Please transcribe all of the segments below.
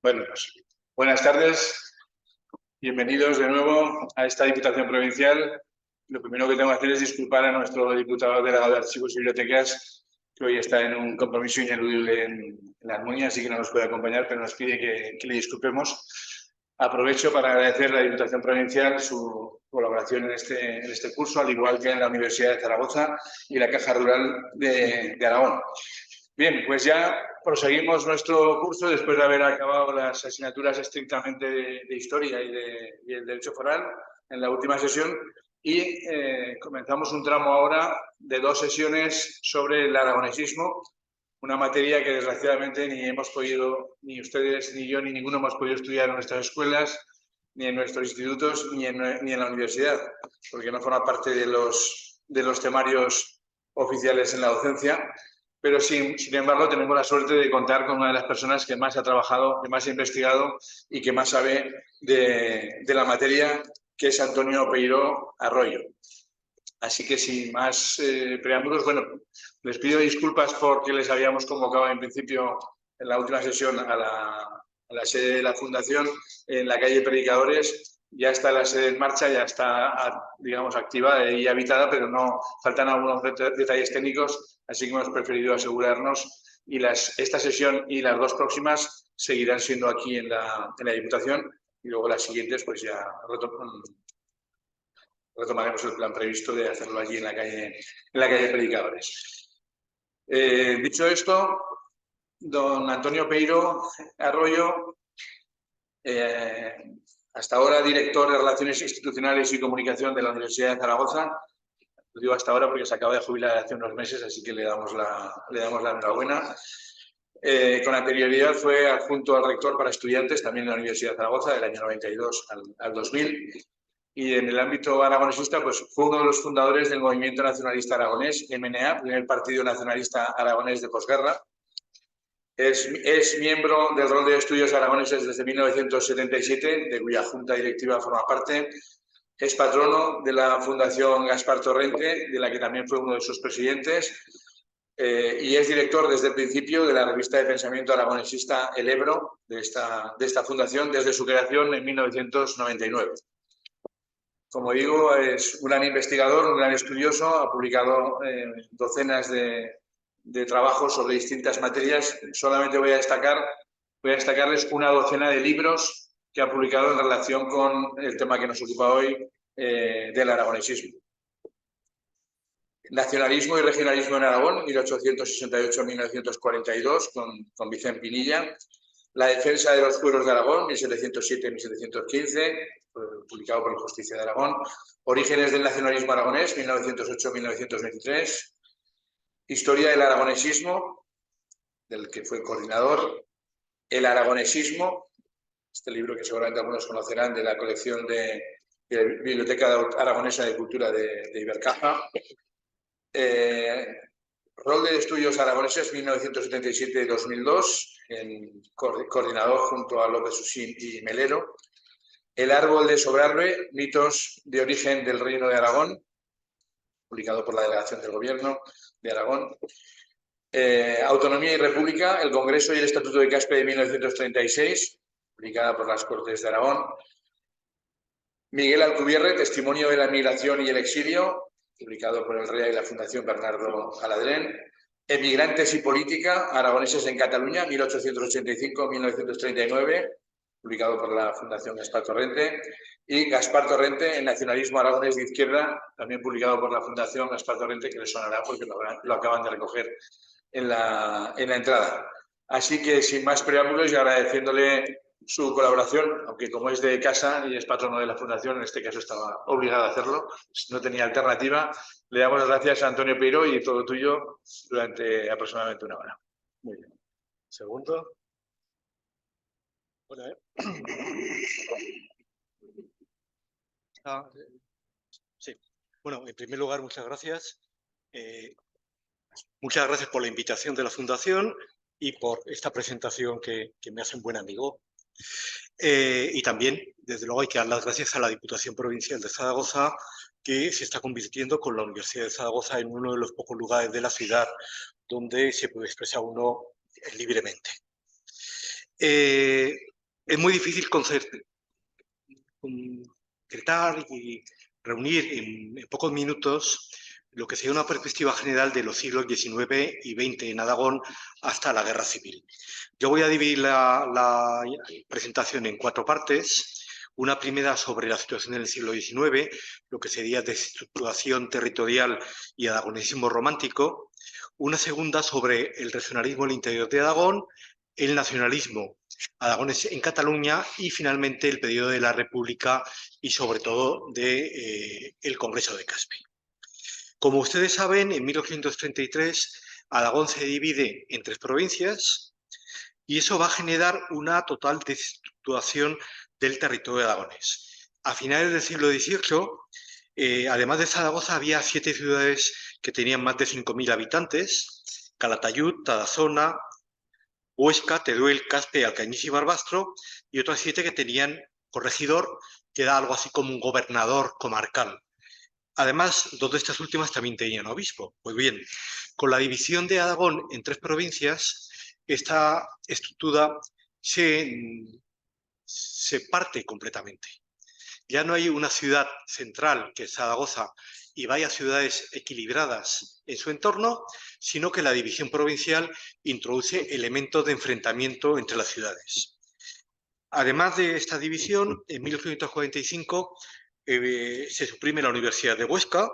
Bueno, pues buenas tardes, bienvenidos de nuevo a esta Diputación Provincial. Lo primero que tengo que hacer es disculpar a nuestro diputado delegado de Archivos y Bibliotecas, que hoy está en un compromiso ineludible en la Armonía, así que no nos puede acompañar, pero nos pide que le disculpemos. Aprovecho para agradecer a la Diputación Provincial su colaboración en este curso, al igual que en la Universidad de Zaragoza y la Caja Rural de Aragón. Bien, pues ya proseguimos nuestro curso después de haber acabado las asignaturas estrictamente de Historia y el Derecho Foral en la última sesión y comenzamos un tramo ahora de 2 sesiones sobre el aragonesismo, una materia que desgraciadamente ni hemos podido, ni ustedes, ni yo, ni ninguno hemos podido estudiar en nuestras escuelas, ni en nuestros institutos, ni en la universidad, porque no forma parte de los temarios oficiales en la docencia. Pero sin embargo tenemos la suerte de contar con una de las personas que más ha trabajado, que más ha investigado y que más sabe de la materia, que es Antonio Peiró Arroyo. Así que sin más preámbulos, bueno, les pido disculpas porque les habíamos convocado en principio en la última sesión a la sede de la Fundación en la calle Predicadores. Ya está la sede en marcha, ya está, digamos, activa y habitada, pero no faltan algunos detalles técnicos, así que hemos preferido asegurarnos y esta sesión y las 2 próximas seguirán siendo aquí en la Diputación y luego las siguientes pues ya retomaremos el plan previsto de hacerlo allí en la calle Predicadores. Dicho esto, don Antonio Peiró Arroyo, hasta ahora director de Relaciones Institucionales y Comunicación de la Universidad de Zaragoza. Lo digo hasta ahora porque se acaba de jubilar hace unos meses, así que le damos la enhorabuena. Con anterioridad fue adjunto al rector para estudiantes, también en la Universidad de Zaragoza, del año 92 al 2000. Y en el ámbito aragonesista, pues fue uno de los fundadores del Movimiento Nacionalista Aragonés, MNA, primer partido nacionalista aragonés de posguerra. Es miembro del Rol de Estudios Aragoneses desde 1977, de cuya junta directiva forma parte. Es patrono de la Fundación Gaspar Torrente, de la que también fue uno de sus presidentes. Y es director desde el principio de la revista de pensamiento aragonesista El Ebro, de esta fundación, desde su creación en 1999. Como digo, es un gran investigador, un gran estudioso, ha publicado docenas de trabajos sobre distintas materias. Solamente voy a destacarles una docena de libros que ha publicado en relación con el tema que nos ocupa hoy, del aragonesismo. Nacionalismo y regionalismo en Aragón, 1868-1942, con Vicente Pinilla. La defensa de los fueros de Aragón, 1707-1715, publicado por la Justicia de Aragón. Orígenes del nacionalismo aragonés, 1908-1923. Historia del aragonesismo, del que fue coordinador. El aragonesismo, este libro que seguramente algunos conocerán, de la colección de la Biblioteca Aragonesa de Cultura de Ibercaja. Rol de Estudios Aragoneses 1977-2002, coordinador junto a López Usín y Melero. El árbol de Sobrarbe, mitos de origen del Reino de Aragón, publicado por la Delegación del Gobierno de Aragón. Autonomía y República, el Congreso y el Estatuto de Caspe de 1936, publicada por las Cortes de Aragón. Miguel Alcubierre, Testimonio de la Migración y el Exilio, publicado por el REA y la Fundación Bernardo Aladrén. Emigrantes y Política, Aragoneses en Cataluña, 1885-1939, publicado por la Fundación Gaspar Torrente. Y Gaspar Torrente, El nacionalismo aragonés de izquierda, también publicado por la Fundación Gaspar Torrente, que les sonará porque lo acaban de recoger en la entrada. Así que, sin más preámbulos y agradeciéndole su colaboración, aunque como es de casa y es patrono de la Fundación, en este caso estaba obligado a hacerlo, no tenía alternativa. Le damos las gracias a Antonio Peiró y todo tuyo durante aproximadamente 1 hora. Muy bien. Segundo. Bueno, sí. Bueno, en primer lugar, muchas gracias. Muchas gracias por la invitación de la Fundación y por esta presentación que me hace un buen amigo. Y también, desde luego, hay que dar las gracias a la Diputación Provincial de Zaragoza, que se está convirtiendo con la Universidad de Zaragoza en uno de los pocos lugares de la ciudad donde se puede expresar uno libremente. Es muy difícil concretar y reunir en pocos minutos lo que sería una perspectiva general de los siglos XIX y XX en Aragón hasta la Guerra Civil. Yo voy a dividir la presentación en 4 partes. Una primera sobre la situación en el siglo XIX, lo que sería desestructuración territorial y aragonesismo romántico. Una segunda sobre el regionalismo en el interior de Aragón, el nacionalismo aragonés en Cataluña y finalmente el periodo de la República y sobre todo del Congreso de Caspe. Como ustedes saben, en 1833 Aragón se divide en 3 provincias y eso va a generar una total desestructuración del territorio aragonés. A finales del siglo XVIII, además de Zaragoza, había 7 ciudades que tenían más de 5.000 habitantes: Calatayud, Tarazona, Huesca, Teruel, Caspe, Alcañiz y Barbastro, y otras 7 que tenían corregidor, que era algo así como un gobernador comarcal. Además, 2 de estas últimas también tenían obispo. Pues bien, con la división de Aragón en 3 provincias, esta estructura se parte completamente. Ya no hay una ciudad central, que es Zaragoza, y varias ciudades equilibradas en su entorno, sino que la división provincial introduce elementos de enfrentamiento entre las ciudades. Además de esta división, en 1845 se suprime la Universidad de Huesca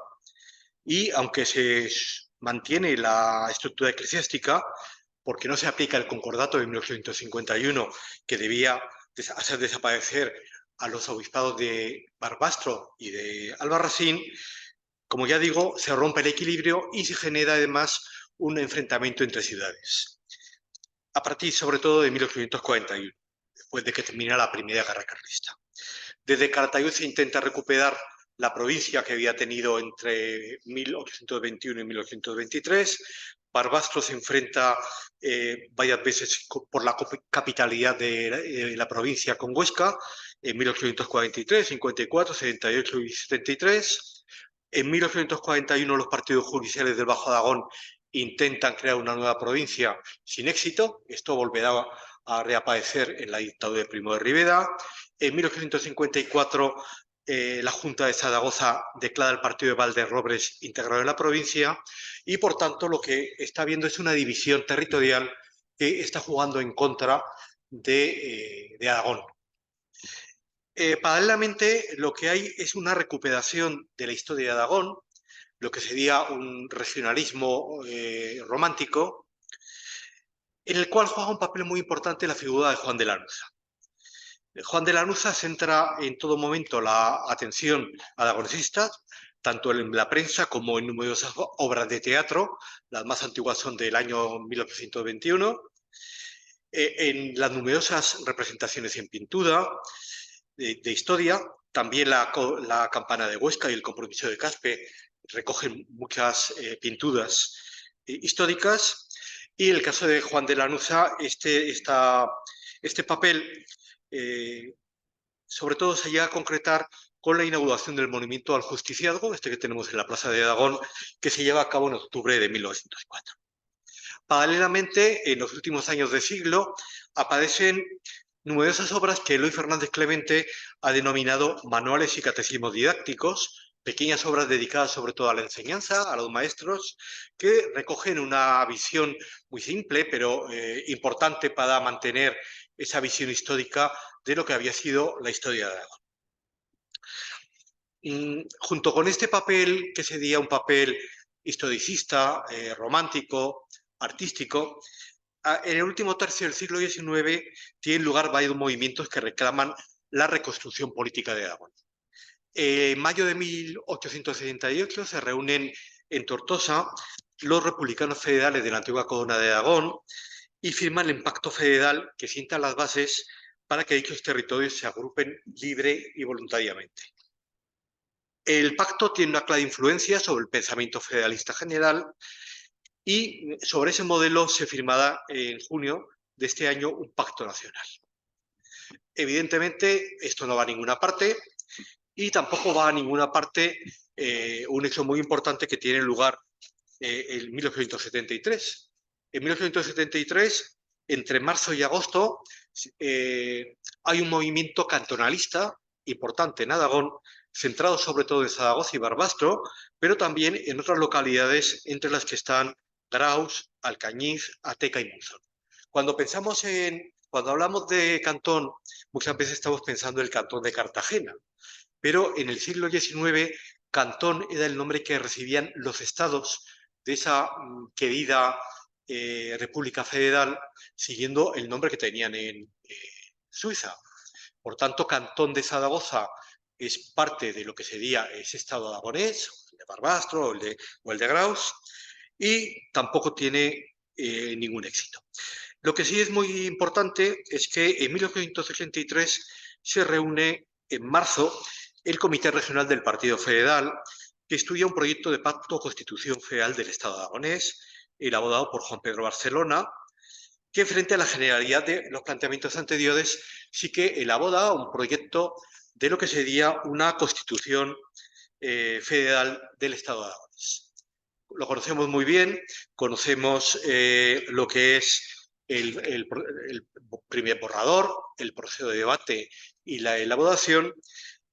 y, aunque se mantiene la estructura eclesiástica, porque no se aplica el concordato de 1851, que debía hacer desaparecer a los obispados de Barbastro y de Albarracín, como ya digo, se rompe el equilibrio y se genera además un enfrentamiento entre ciudades. A partir sobre todo de 1841, después de que termina la Primera Guerra Carlista. Desde Calatayud se intenta recuperar la provincia que había tenido entre 1821 y 1823. Barbastro se enfrenta varias veces por la capitalidad de la provincia con Huesca, en 1843, 54, 78 y 73. En 1841 los partidos judiciales del Bajo Aragón intentan crear una nueva provincia sin éxito. Esto volverá a reaparecer en la dictadura de Primo de Rivera. En 1854 la Junta de Zaragoza declara el partido de Valderrobres integrado en la provincia y, por tanto, lo que está viendo es una división territorial que está jugando en contra de Aragón. Paralelamente, lo que hay es una recuperación de la historia de Aragón, lo que sería un regionalismo romántico, en el cual juega un papel muy importante la figura de Juan de Lanuza. Juan de Lanuza centra en todo momento la atención aragonesista, tanto en la prensa como en numerosas obras de teatro. Las más antiguas son del año 1821, en las numerosas representaciones en pintura, de historia. También la campana de Huesca y el compromiso de Caspe recogen muchas pinturas históricas. Y en el caso de Juan de Lanuza, este papel sobre todo se llega a concretar con la inauguración del monumento al justiciazgo, que tenemos en la Plaza de Aragón, que se lleva a cabo en octubre de 1904. Paralelamente, en los últimos años del siglo, aparecen numerosas obras que Eloy Fernández Clemente ha denominado manuales y catecismos didácticos, pequeñas obras dedicadas sobre todo a la enseñanza, a los maestros, que recogen una visión muy simple, pero importante para mantener esa visión histórica de lo que había sido la historia de Aragón. Junto con este papel, que sería un papel historicista, romántico, artístico, en el último tercio del siglo XIX tienen lugar varios movimientos que reclaman la reconstrucción política de Aragón. En mayo de 1878 se reúnen en Tortosa los republicanos federales de la antigua Corona de Aragón y firman el Pacto Federal que sienta las bases para que dichos territorios se agrupen libre y voluntariamente. El pacto tiene una clara influencia sobre el pensamiento federalista general y sobre ese modelo se firmará en junio de este año un pacto nacional. Evidentemente, esto no va a ninguna parte y tampoco va a ninguna parte un hecho muy importante que tiene lugar en 1873. En 1873 entre marzo y agosto hay un movimiento cantonalista importante en Aragón, centrado sobre todo en Zaragoza y Barbastro, pero también en otras localidades, entre las que están Graus, Alcañiz, Ateca y Monzón. Cuando hablamos de cantón, muchas veces estamos pensando en el cantón de Cartagena, pero en el siglo XIX, cantón era el nombre que recibían los estados de esa querida República Federal, siguiendo el nombre que tenían en Suiza. Por tanto, Cantón de Zaragoza es parte de lo que sería ese estado aragonés, el de Barbastro o el de Graus, y tampoco tiene ningún éxito. Lo que sí es muy importante es que en 1883 se reúne en marzo el Comité Regional del Partido Federal, que estudia un proyecto de pacto o constitución federal del Estado aragonés, elaborado por Juan Pedro Barcelona, que frente a la generalidad de los planteamientos anteriores sí que elabora un proyecto de lo que sería una constitución federal del Estado aragonés. Lo conocemos muy bien, conocemos lo que es el primer borrador, el proceso de debate y la elaboración,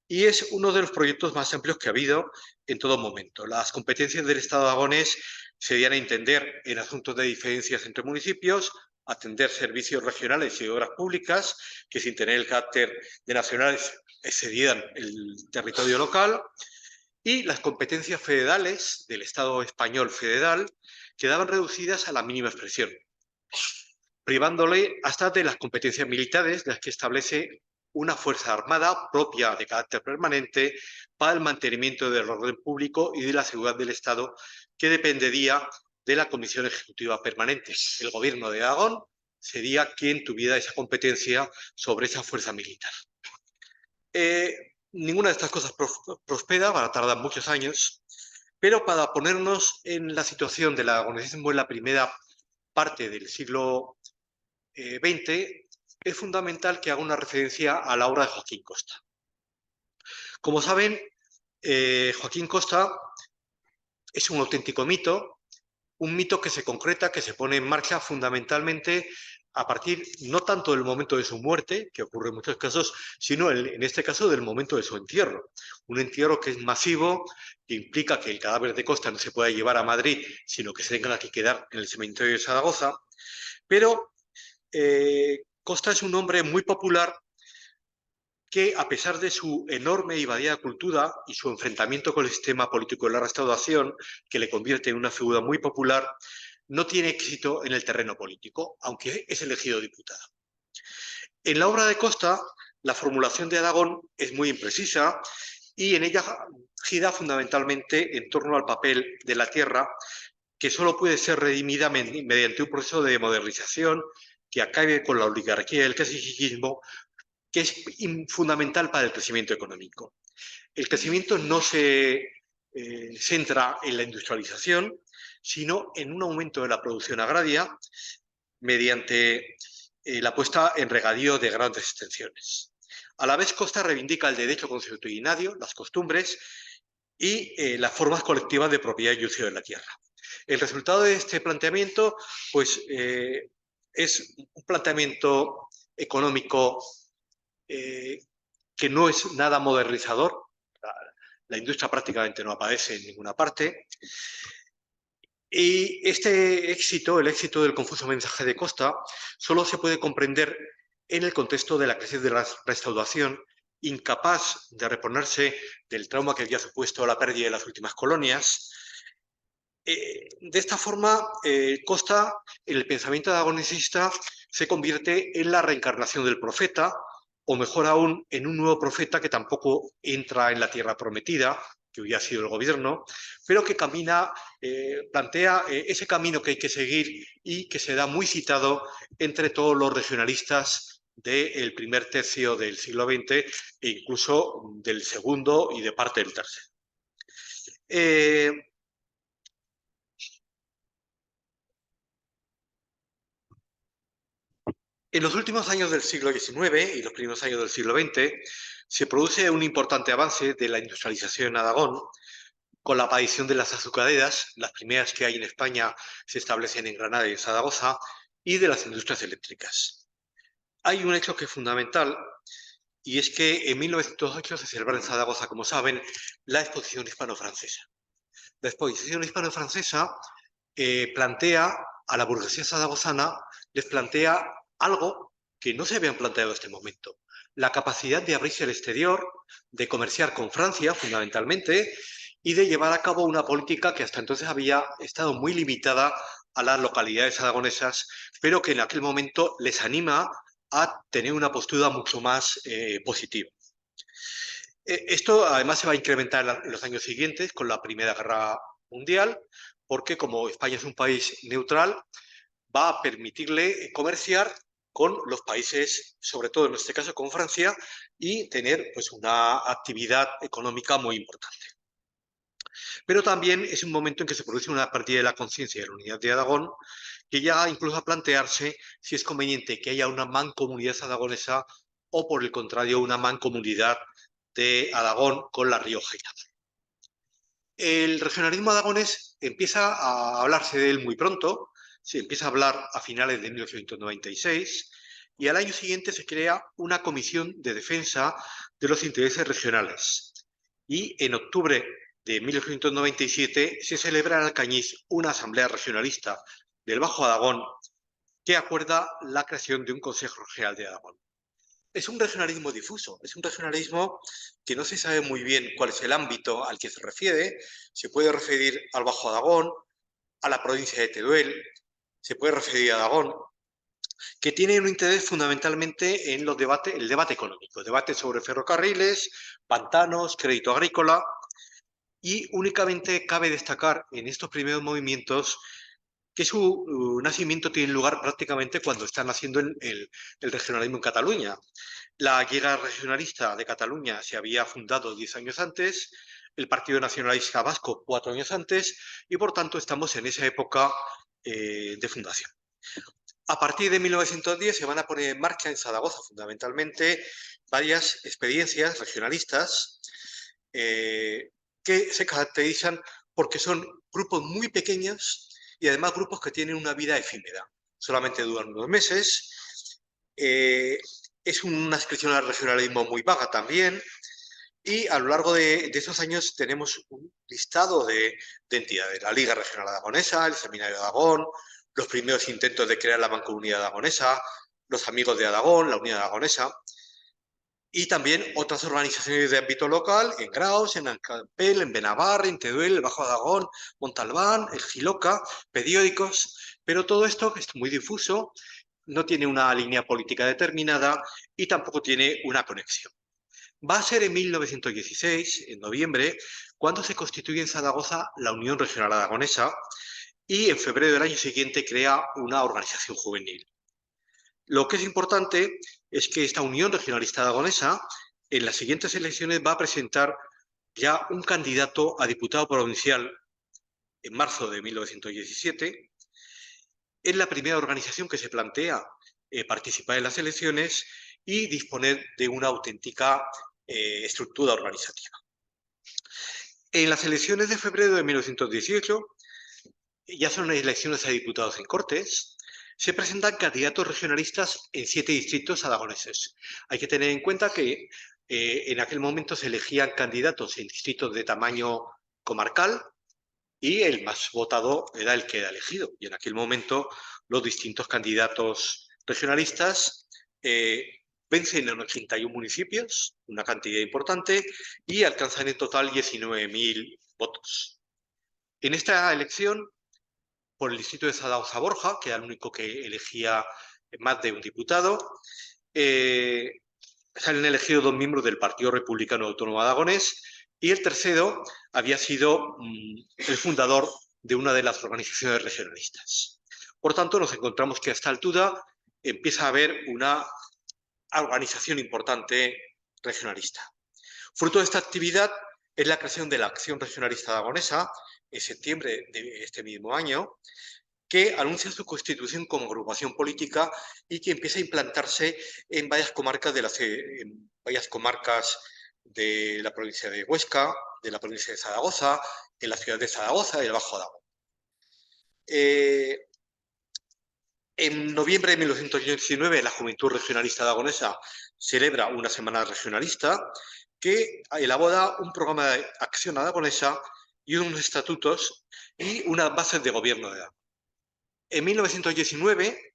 y es uno de los proyectos más amplios que ha habido en todo momento. Las competencias del Estado aragonés se dieran a entender en asuntos de diferencias entre municipios, atender servicios regionales y obras públicas que, sin tener el carácter de nacionales, excedían el territorio local, y las competencias federales del Estado español federal quedaban reducidas a la mínima expresión, privándole hasta de las competencias militares, las que establece una fuerza armada propia de carácter permanente para el mantenimiento del orden público y de la seguridad del Estado, que dependería de la Comisión Ejecutiva Permanente. El gobierno de Aragón sería quien tuviera esa competencia sobre esa fuerza militar. Ninguna de estas cosas prospera, van a tardar muchos años, pero para ponernos en la situación del aragonesismo en la primera parte del siglo XX, es fundamental que haga una referencia a la obra de Joaquín Costa. Como saben, Joaquín Costa es un auténtico mito, un mito que se concreta, que se pone en marcha fundamentalmente a partir no tanto del momento de su muerte, que ocurre en muchos casos, sino en este caso del momento de su entierro. Un entierro que es masivo, que implica que el cadáver de Costa no se pueda llevar a Madrid, sino que se tenga que quedar en el cementerio de Zaragoza. Pero Costa es un hombre muy popular que, a pesar de su enorme y variada cultura y su enfrentamiento con el sistema político de la Restauración, que le convierte en una figura muy popular, no tiene éxito en el terreno político, aunque es elegido diputado. En la obra de Costa, la formulación de Aragón es muy imprecisa y en ella gira fundamentalmente en torno al papel de la tierra, que solo puede ser redimida mediante un proceso de modernización que acabe con la oligarquía y el caciquismo, que es fundamental para el crecimiento económico. El crecimiento no se centra en la industrialización, sino en un aumento de la producción agraria mediante la puesta en regadío de grandes extensiones. A la vez, Costa reivindica el derecho consuetudinario, las costumbres y las formas colectivas de propiedad y uso de la tierra. El resultado de este planteamiento, pues, es un planteamiento económico que no es nada modernizador. La industria prácticamente no aparece en ninguna parte. Y este éxito, el éxito del confuso mensaje de Costa, solo se puede comprender en el contexto de la crisis de la restauración, incapaz de reponerse del trauma que había supuesto la pérdida de las últimas colonias. De esta forma, Costa, en el pensamiento aragonesista, se convierte en la reencarnación del profeta, o mejor aún, en un nuevo profeta que tampoco entra en la tierra prometida, que hubiera sido el gobierno, pero que plantea ese camino que hay que seguir y que se da muy citado entre todos los regionalistas del primer tercio del siglo XX e incluso del segundo y de parte del tercero. En los últimos años del siglo XIX y los primeros años del siglo XX se produce un importante avance de la industrialización en Aragón, con la aparición de las azucareras. Las primeras que hay en España se establecen en Granada y en Zaragoza, y de las industrias eléctricas. Hay un hecho que es fundamental, y es que en 1908 se celebra en Zaragoza, como saben, la Exposición Hispano-Francesa. La Exposición Hispano-Francesa plantea a la burguesía zaragozana, les plantea algo que no se habían planteado hasta este momento: la capacidad de abrirse al exterior, de comerciar con Francia, fundamentalmente, y de llevar a cabo una política que hasta entonces había estado muy limitada a las localidades aragonesas, pero que en aquel momento les anima a tener una postura mucho más positiva. Esto además se va a incrementar en los años siguientes con la Primera Guerra Mundial, porque como España es un país neutral, va a permitirle comerciar con los países, sobre todo en este caso con Francia, y tener pues una actividad económica muy importante. Pero también es un momento en que se produce una pérdida de la conciencia de la unidad de Aragón, que llega incluso a plantearse si es conveniente que haya una mancomunidad aragonesa o, por el contrario, una mancomunidad de Aragón con La Rioja y Navarra. El regionalismo aragonés empieza a hablarse de él muy pronto, se empieza a hablar a finales de 1896 y al año siguiente se crea una comisión de defensa de los intereses regionales. Y en octubre de 1897 se celebra en Alcañiz una asamblea regionalista del Bajo Aragón que acuerda la creación de un Consejo Regional de Aragón. Es un regionalismo difuso, es un regionalismo que no se sabe muy bien cuál es el ámbito al que se refiere. Se puede referir al Bajo Aragón, a la provincia de Teruel, se puede referir a Aragón, que tiene un interés fundamentalmente en el debate económico, debate sobre ferrocarriles, pantanos, crédito agrícola, y únicamente cabe destacar en estos primeros movimientos que su nacimiento tiene lugar prácticamente cuando está naciendo el regionalismo en Cataluña. La Lliga Regionalista de Cataluña se había fundado 10 años antes, el Partido Nacionalista Vasco 4 años antes, y por tanto estamos en esa época de fundación. A partir de 1910 se van a poner en marcha en Zaragoza fundamentalmente varias experiencias regionalistas que se caracterizan porque son grupos muy pequeños y además grupos que tienen una vida efímera. Solamente duran unos meses. Es una inscripción al regionalismo muy vaga también. Y a lo largo de esos años tenemos un listado de entidades: la Liga Regional Aragonesa, el Seminario de Aragón, los primeros intentos de crear la Mancomunidad Aragonesa, los Amigos de Aragón, la Unión Aragonesa, y también otras organizaciones de ámbito local, en Graus, en Alcampel, en Benavarre, en Teruel, el Bajo Aragón, Montalbán, el Giloca, periódicos, pero todo esto es muy difuso, no tiene una línea política determinada y tampoco tiene una conexión. Va a ser en 1916, en noviembre, cuando se constituye en Zaragoza la Unión Regional Aragonesa y en febrero del año siguiente crea una organización juvenil. Lo que es importante es que esta Unión Regionalista Aragonesa en las siguientes elecciones va a presentar ya un candidato a diputado provincial en marzo de 1917. Es la primera organización que se plantea participar en las elecciones y disponer de una auténtica estructura organizativa. En las elecciones de febrero de 1918, ya son elecciones a diputados en Cortes, se presentan candidatos regionalistas en 7 distritos aragoneses. Hay que tener en cuenta que en aquel momento se elegían candidatos en distritos de tamaño comarcal y el más votado era el que era elegido. Y en aquel momento los distintos candidatos regionalistas vencen en 81 municipios, una cantidad importante, y alcanzan en total 19.000 votos. En esta elección, por el distrito de Zaragoza-Borja, que era el único que elegía más de un diputado, salen elegidos 2 miembros del Partido Republicano Autónomo Aragonés y el tercero había sido el fundador de una de las organizaciones regionalistas. Por tanto, nos encontramos que a esta altura empieza a haber una organización importante regionalista. Fruto de esta actividad es la creación de la Acción Regionalista Aragonesa en septiembre de este mismo año, que anuncia su constitución como agrupación política y que empieza a implantarse en varias comarcas de la provincia de Huesca, de la provincia de Zaragoza, en la ciudad de Zaragoza y el Bajo Aragón. En noviembre de 1919, la Juventud Regionalista Aragonesa celebra una semana regionalista que elabora un programa de acción aragonesa y unos estatutos y unas bases de gobierno de Aragón. En 1919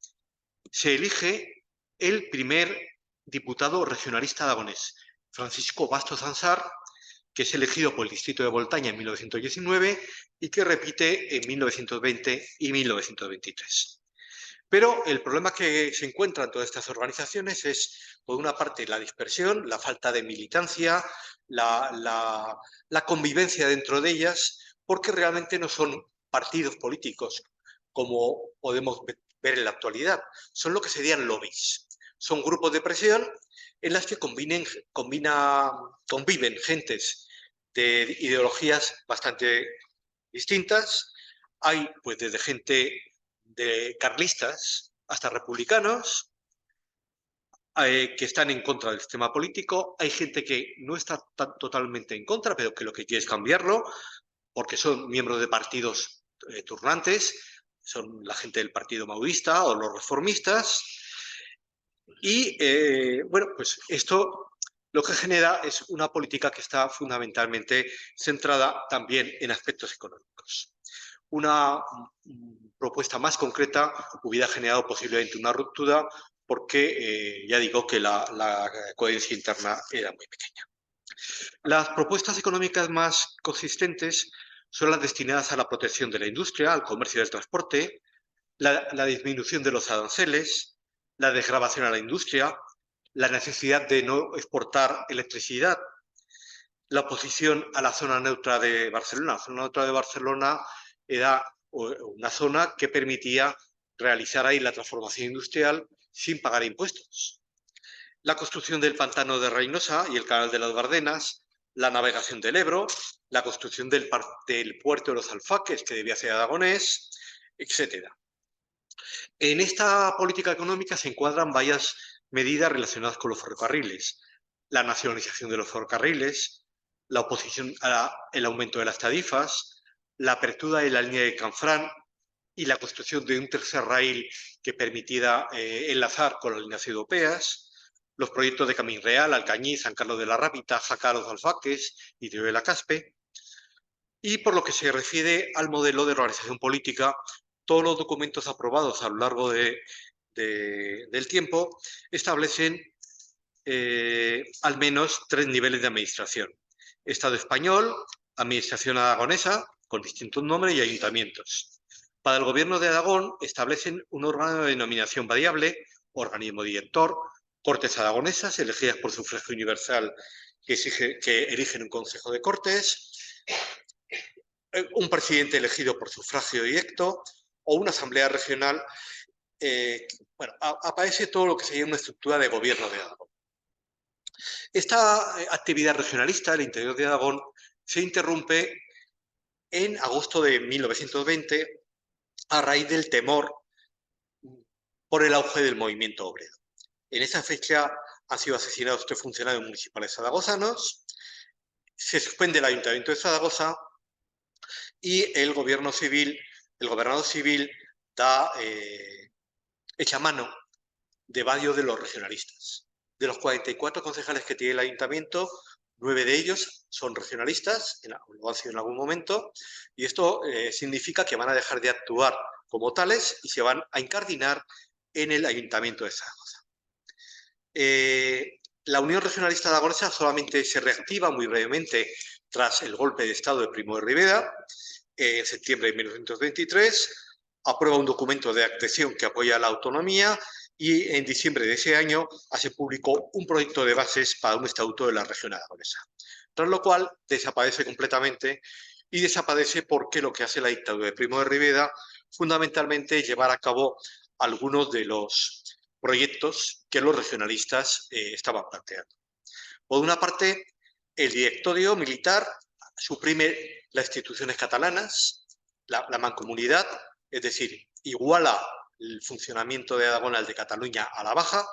se elige el primer diputado regionalista aragonés, Francisco Bastos Ansar, que es elegido por el distrito de Voltaña en 1919 y que repite en 1920 y 1923. Pero el problema que se encuentra en todas estas organizaciones es, por una parte, la dispersión, la falta de militancia, la convivencia dentro de ellas, porque realmente no son partidos políticos como podemos ver en la actualidad, son lo que serían lobbies. Son grupos de presión en las que conviven gentes de ideologías bastante distintas. Hay pues desde gente de carlistas hasta republicanos que están en contra del sistema político. Hay gente que no está totalmente en contra, pero que lo que quiere es cambiarlo, porque son miembros de partidos turnantes, son la gente del Partido Maoísta o los reformistas. Y bueno, pues esto lo que genera es una política que está fundamentalmente centrada también en aspectos económicos. Una propuesta más concreta hubiera generado posiblemente una ruptura porque ya digo que la coherencia interna era muy pequeña. Las propuestas económicas más consistentes son las destinadas a la protección de la industria, al comercio y al transporte, la disminución de los aranceles, la desgravación a la industria, la necesidad de no exportar electricidad, la oposición a la zona neutra de Barcelona. La zona neutra de Barcelona era una zona que permitía realizar ahí la transformación industrial sin pagar impuestos. La construcción del pantano de Reynosa y el canal de las Bardenas, la navegación del Ebro, la construcción del puerto de los Alfaques, que debía ser aragonés, etc. En esta política económica se encuadran varias medidas relacionadas con los ferrocarriles. La nacionalización de los ferrocarriles, la oposición al aumento de las tarifas, la apertura de la línea de Canfrán y la construcción de un tercer raíl que permitiera enlazar con las líneas europeas, los proyectos de Camín Real, Alcañiz, San Carlos de la Rápita, Jaca Los Alfaques y Río de la Caspe. Y por lo que se refiere al modelo de organización política, todos los documentos aprobados a lo largo del tiempo establecen al menos 3 niveles de administración. Estado español, administración aragonesa, con distintos nombres, y ayuntamientos. Para el gobierno de Aragón establecen un órgano de denominación variable, organismo director, Cortes aragonesas, elegidas por sufragio universal, que eligen un consejo de Cortes, un presidente elegido por sufragio directo o una asamblea regional. Bueno, aparece todo lo que sería una estructura de gobierno de Aragón. Esta actividad regionalista del interior de Aragón se interrumpe en agosto de 1920 a raíz del temor por el auge del movimiento obrero. En esa fecha han sido asesinados 3 funcionarios municipales zaragozanos, se suspende el Ayuntamiento de Zaragoza y el gobernador civil echa mano de varios de los regionalistas. De los 44 concejales que tiene el ayuntamiento, 9 de ellos son regionalistas, lo han sido en algún momento, y esto significa que van a dejar de actuar como tales y se van a incardinar en el ayuntamiento de Zaragoza. La Unión Regionalista Aragonesa solamente se reactiva muy brevemente tras el golpe de Estado de Primo de Rivera, en septiembre de 1923, aprueba un documento de adhesión que apoya la autonomía y en diciembre de ese año hace público un proyecto de bases para un estatuto de la región aragonesa, tras lo cual desaparece completamente y desaparece porque lo que hace la dictadura de Primo de Rivera fundamentalmente es llevar a cabo algunos de los proyectos que los regionalistas estaban planteando. Por una parte, el directorio militar suprime las instituciones catalanas, la mancomunidad, es decir, iguala el funcionamiento de Aragón al de Cataluña a la baja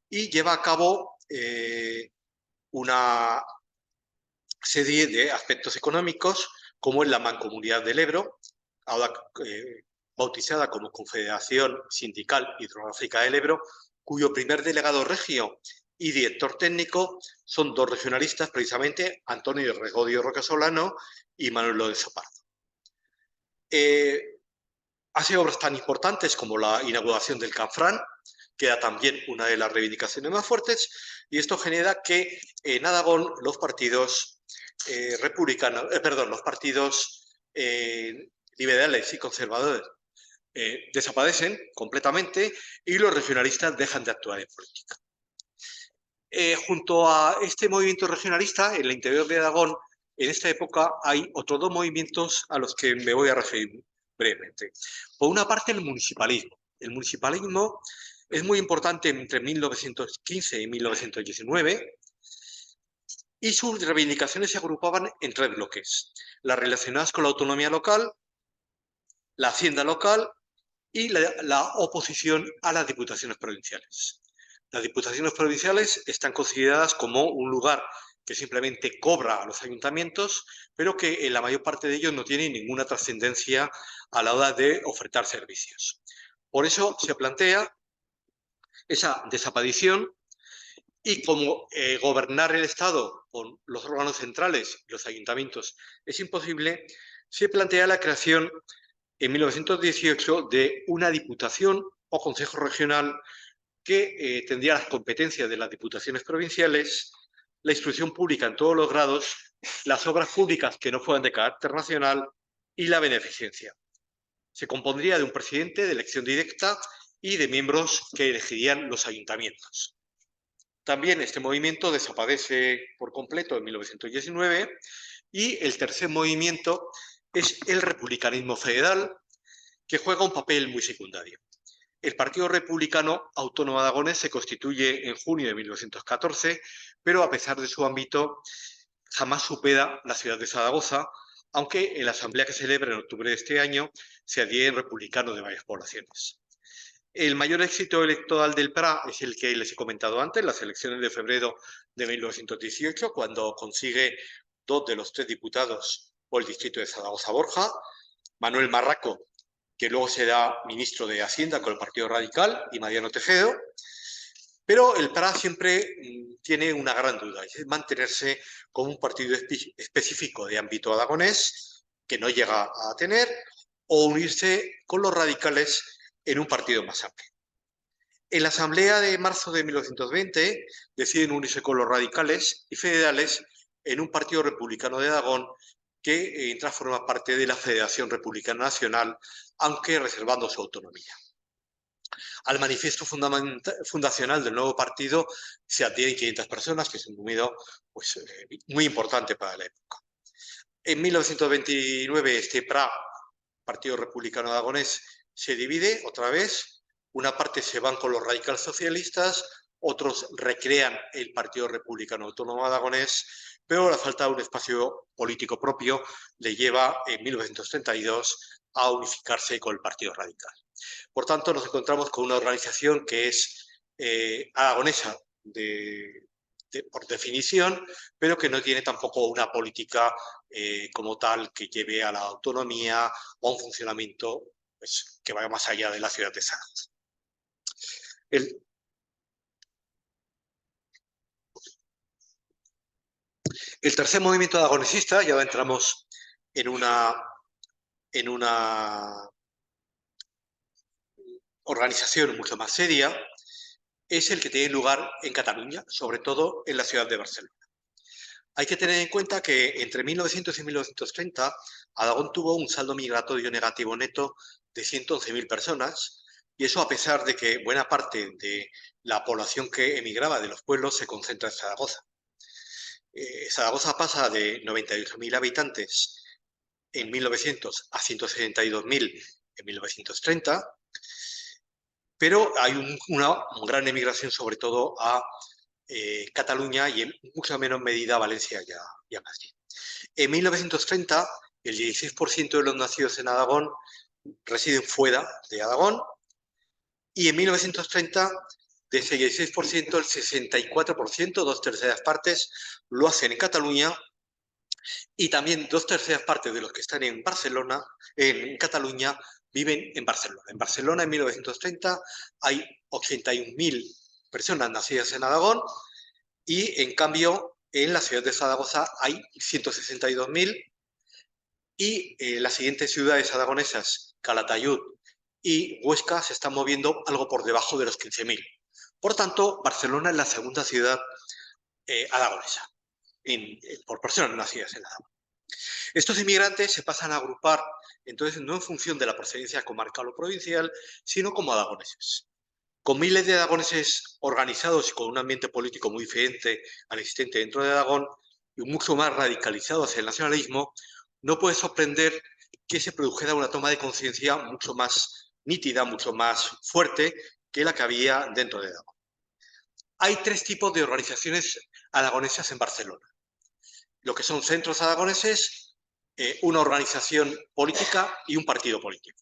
y lleva a cabo una serie de aspectos económicos como en la mancomunidad del Ebro, ahora bautizada como Confederación Sindical Hidrográfica del Ebro, cuyo primer delegado regio y director técnico son dos regionalistas, precisamente Antonio Regodio Rocasolano y Manuel Lorenzo Pardo. Hace obras tan importantes como la inauguración del Canfrán, que era también una de las reivindicaciones más fuertes, y esto genera que en Aragón los partidos liberales y conservadores desaparecen completamente y los regionalistas dejan de actuar en política. Junto a este movimiento regionalista, en el interior de Aragón, en esta época hay otros dos movimientos a los que me voy a referir brevemente. Por una parte, el municipalismo. El municipalismo es muy importante entre 1915 y 1919 y sus reivindicaciones se agrupaban en tres bloques: las relacionadas con la autonomía local, la hacienda local y la oposición a las diputaciones provinciales. Las diputaciones provinciales están consideradas como un lugar que simplemente cobra a los ayuntamientos, pero que en la mayor parte de ellos no tiene ninguna trascendencia a la hora de ofertar servicios. Por eso se plantea esa desaparición y como gobernar el Estado con los órganos centrales y los ayuntamientos es imposible, se plantea la creación en 1918 de una diputación o consejo regional que tendría las competencias de las diputaciones provinciales, la instrucción pública en todos los grados, las obras públicas que no fueran de carácter nacional y la beneficencia. Se compondría de un presidente de elección directa y de miembros que elegirían los ayuntamientos. También este movimiento desaparece por completo en 1919 y el tercer movimiento es el republicanismo federal, que juega un papel muy secundario. El Partido Republicano Autónomo Aragonés se constituye en junio de 1914, pero a pesar de su ámbito jamás supera la ciudad de Zaragoza, aunque en la asamblea que celebra en octubre de este año se adhieren republicanos de varias poblaciones. El mayor éxito electoral del PRA es el que les he comentado antes, las elecciones de febrero de 1918, cuando consigue 2 de los 3 diputados por el distrito de Zaragoza-Borja, Manuel Marraco, que luego será ministro de Hacienda con el Partido Radical, y Mariano Tejedo. Pero el PRA siempre tiene una gran duda, es mantenerse como un partido específico de ámbito aragonés, que no llega a tener, o unirse con los radicales en un partido más amplio. En la asamblea de marzo de 1920 deciden unirse con los radicales y federales en un partido republicano de Aragón que entra a formar parte de la Federación Republicana Nacional, aunque reservando su autonomía. Al manifiesto fundacional del nuevo partido se adhieren 500 personas, que es un número pues, muy importante para la época. En 1929 este PRA, Partido Republicano Aragonés, se divide otra vez. Una parte se van con los radicales socialistas, otros recrean el Partido Republicano Autónomo Aragonés, pero la falta de un espacio político propio le lleva en 1932 a unificarse con el Partido Radical. Por tanto, nos encontramos con una organización que es aragonesa por definición, pero que no tiene tampoco una política como tal que lleve a la autonomía o a un funcionamiento pues, que vaya más allá de la ciudad de Zaragoza. El tercer movimiento aragonesista, ya entramos en una organización mucho más seria, es el que tiene lugar en Cataluña, sobre todo en la ciudad de Barcelona. Hay que tener en cuenta que entre 1900 y 1930 Aragón tuvo un saldo migratorio negativo neto de 111.000 personas, y eso a pesar de que buena parte de la población que emigraba de los pueblos se concentra en Zaragoza. Zaragoza pasa de 98.000 habitantes en 1900 a 172.000 en 1930, pero hay una gran emigración sobre todo a Cataluña y en mucha menor medida a Valencia y a Madrid. En 1930, el 16% de los nacidos en Aragón residen fuera de Aragón, y en 1930, de ese 16%, el 64%, 2/3 partes, lo hacen en Cataluña, y también 2/3 partes de los que están en Barcelona, en Cataluña, viven en Barcelona. En Barcelona, en 1930, hay 81.000 personas nacidas en Aragón y, en cambio, en la ciudad de Zaragoza hay 162.000 y las siguientes ciudades aragonesas, Calatayud y Huesca, se están moviendo algo por debajo de los 15.000. Por tanto, Barcelona es la segunda ciudad aragonesa por personas nacidas en Aragón. Estos inmigrantes se pasan a agrupar, entonces, no en función de la procedencia comarcal o provincial, sino como aragoneses. Con miles de aragoneses organizados y con un ambiente político muy diferente al existente dentro de Aragón y mucho más radicalizado hacia el nacionalismo, no puede sorprender que se produjera una toma de conciencia mucho más nítida, mucho más fuerte que la que había dentro de Aragón. Hay tres tipos de organizaciones aragonesas en Barcelona. Lo que son centros aragoneses, una organización política y un partido político.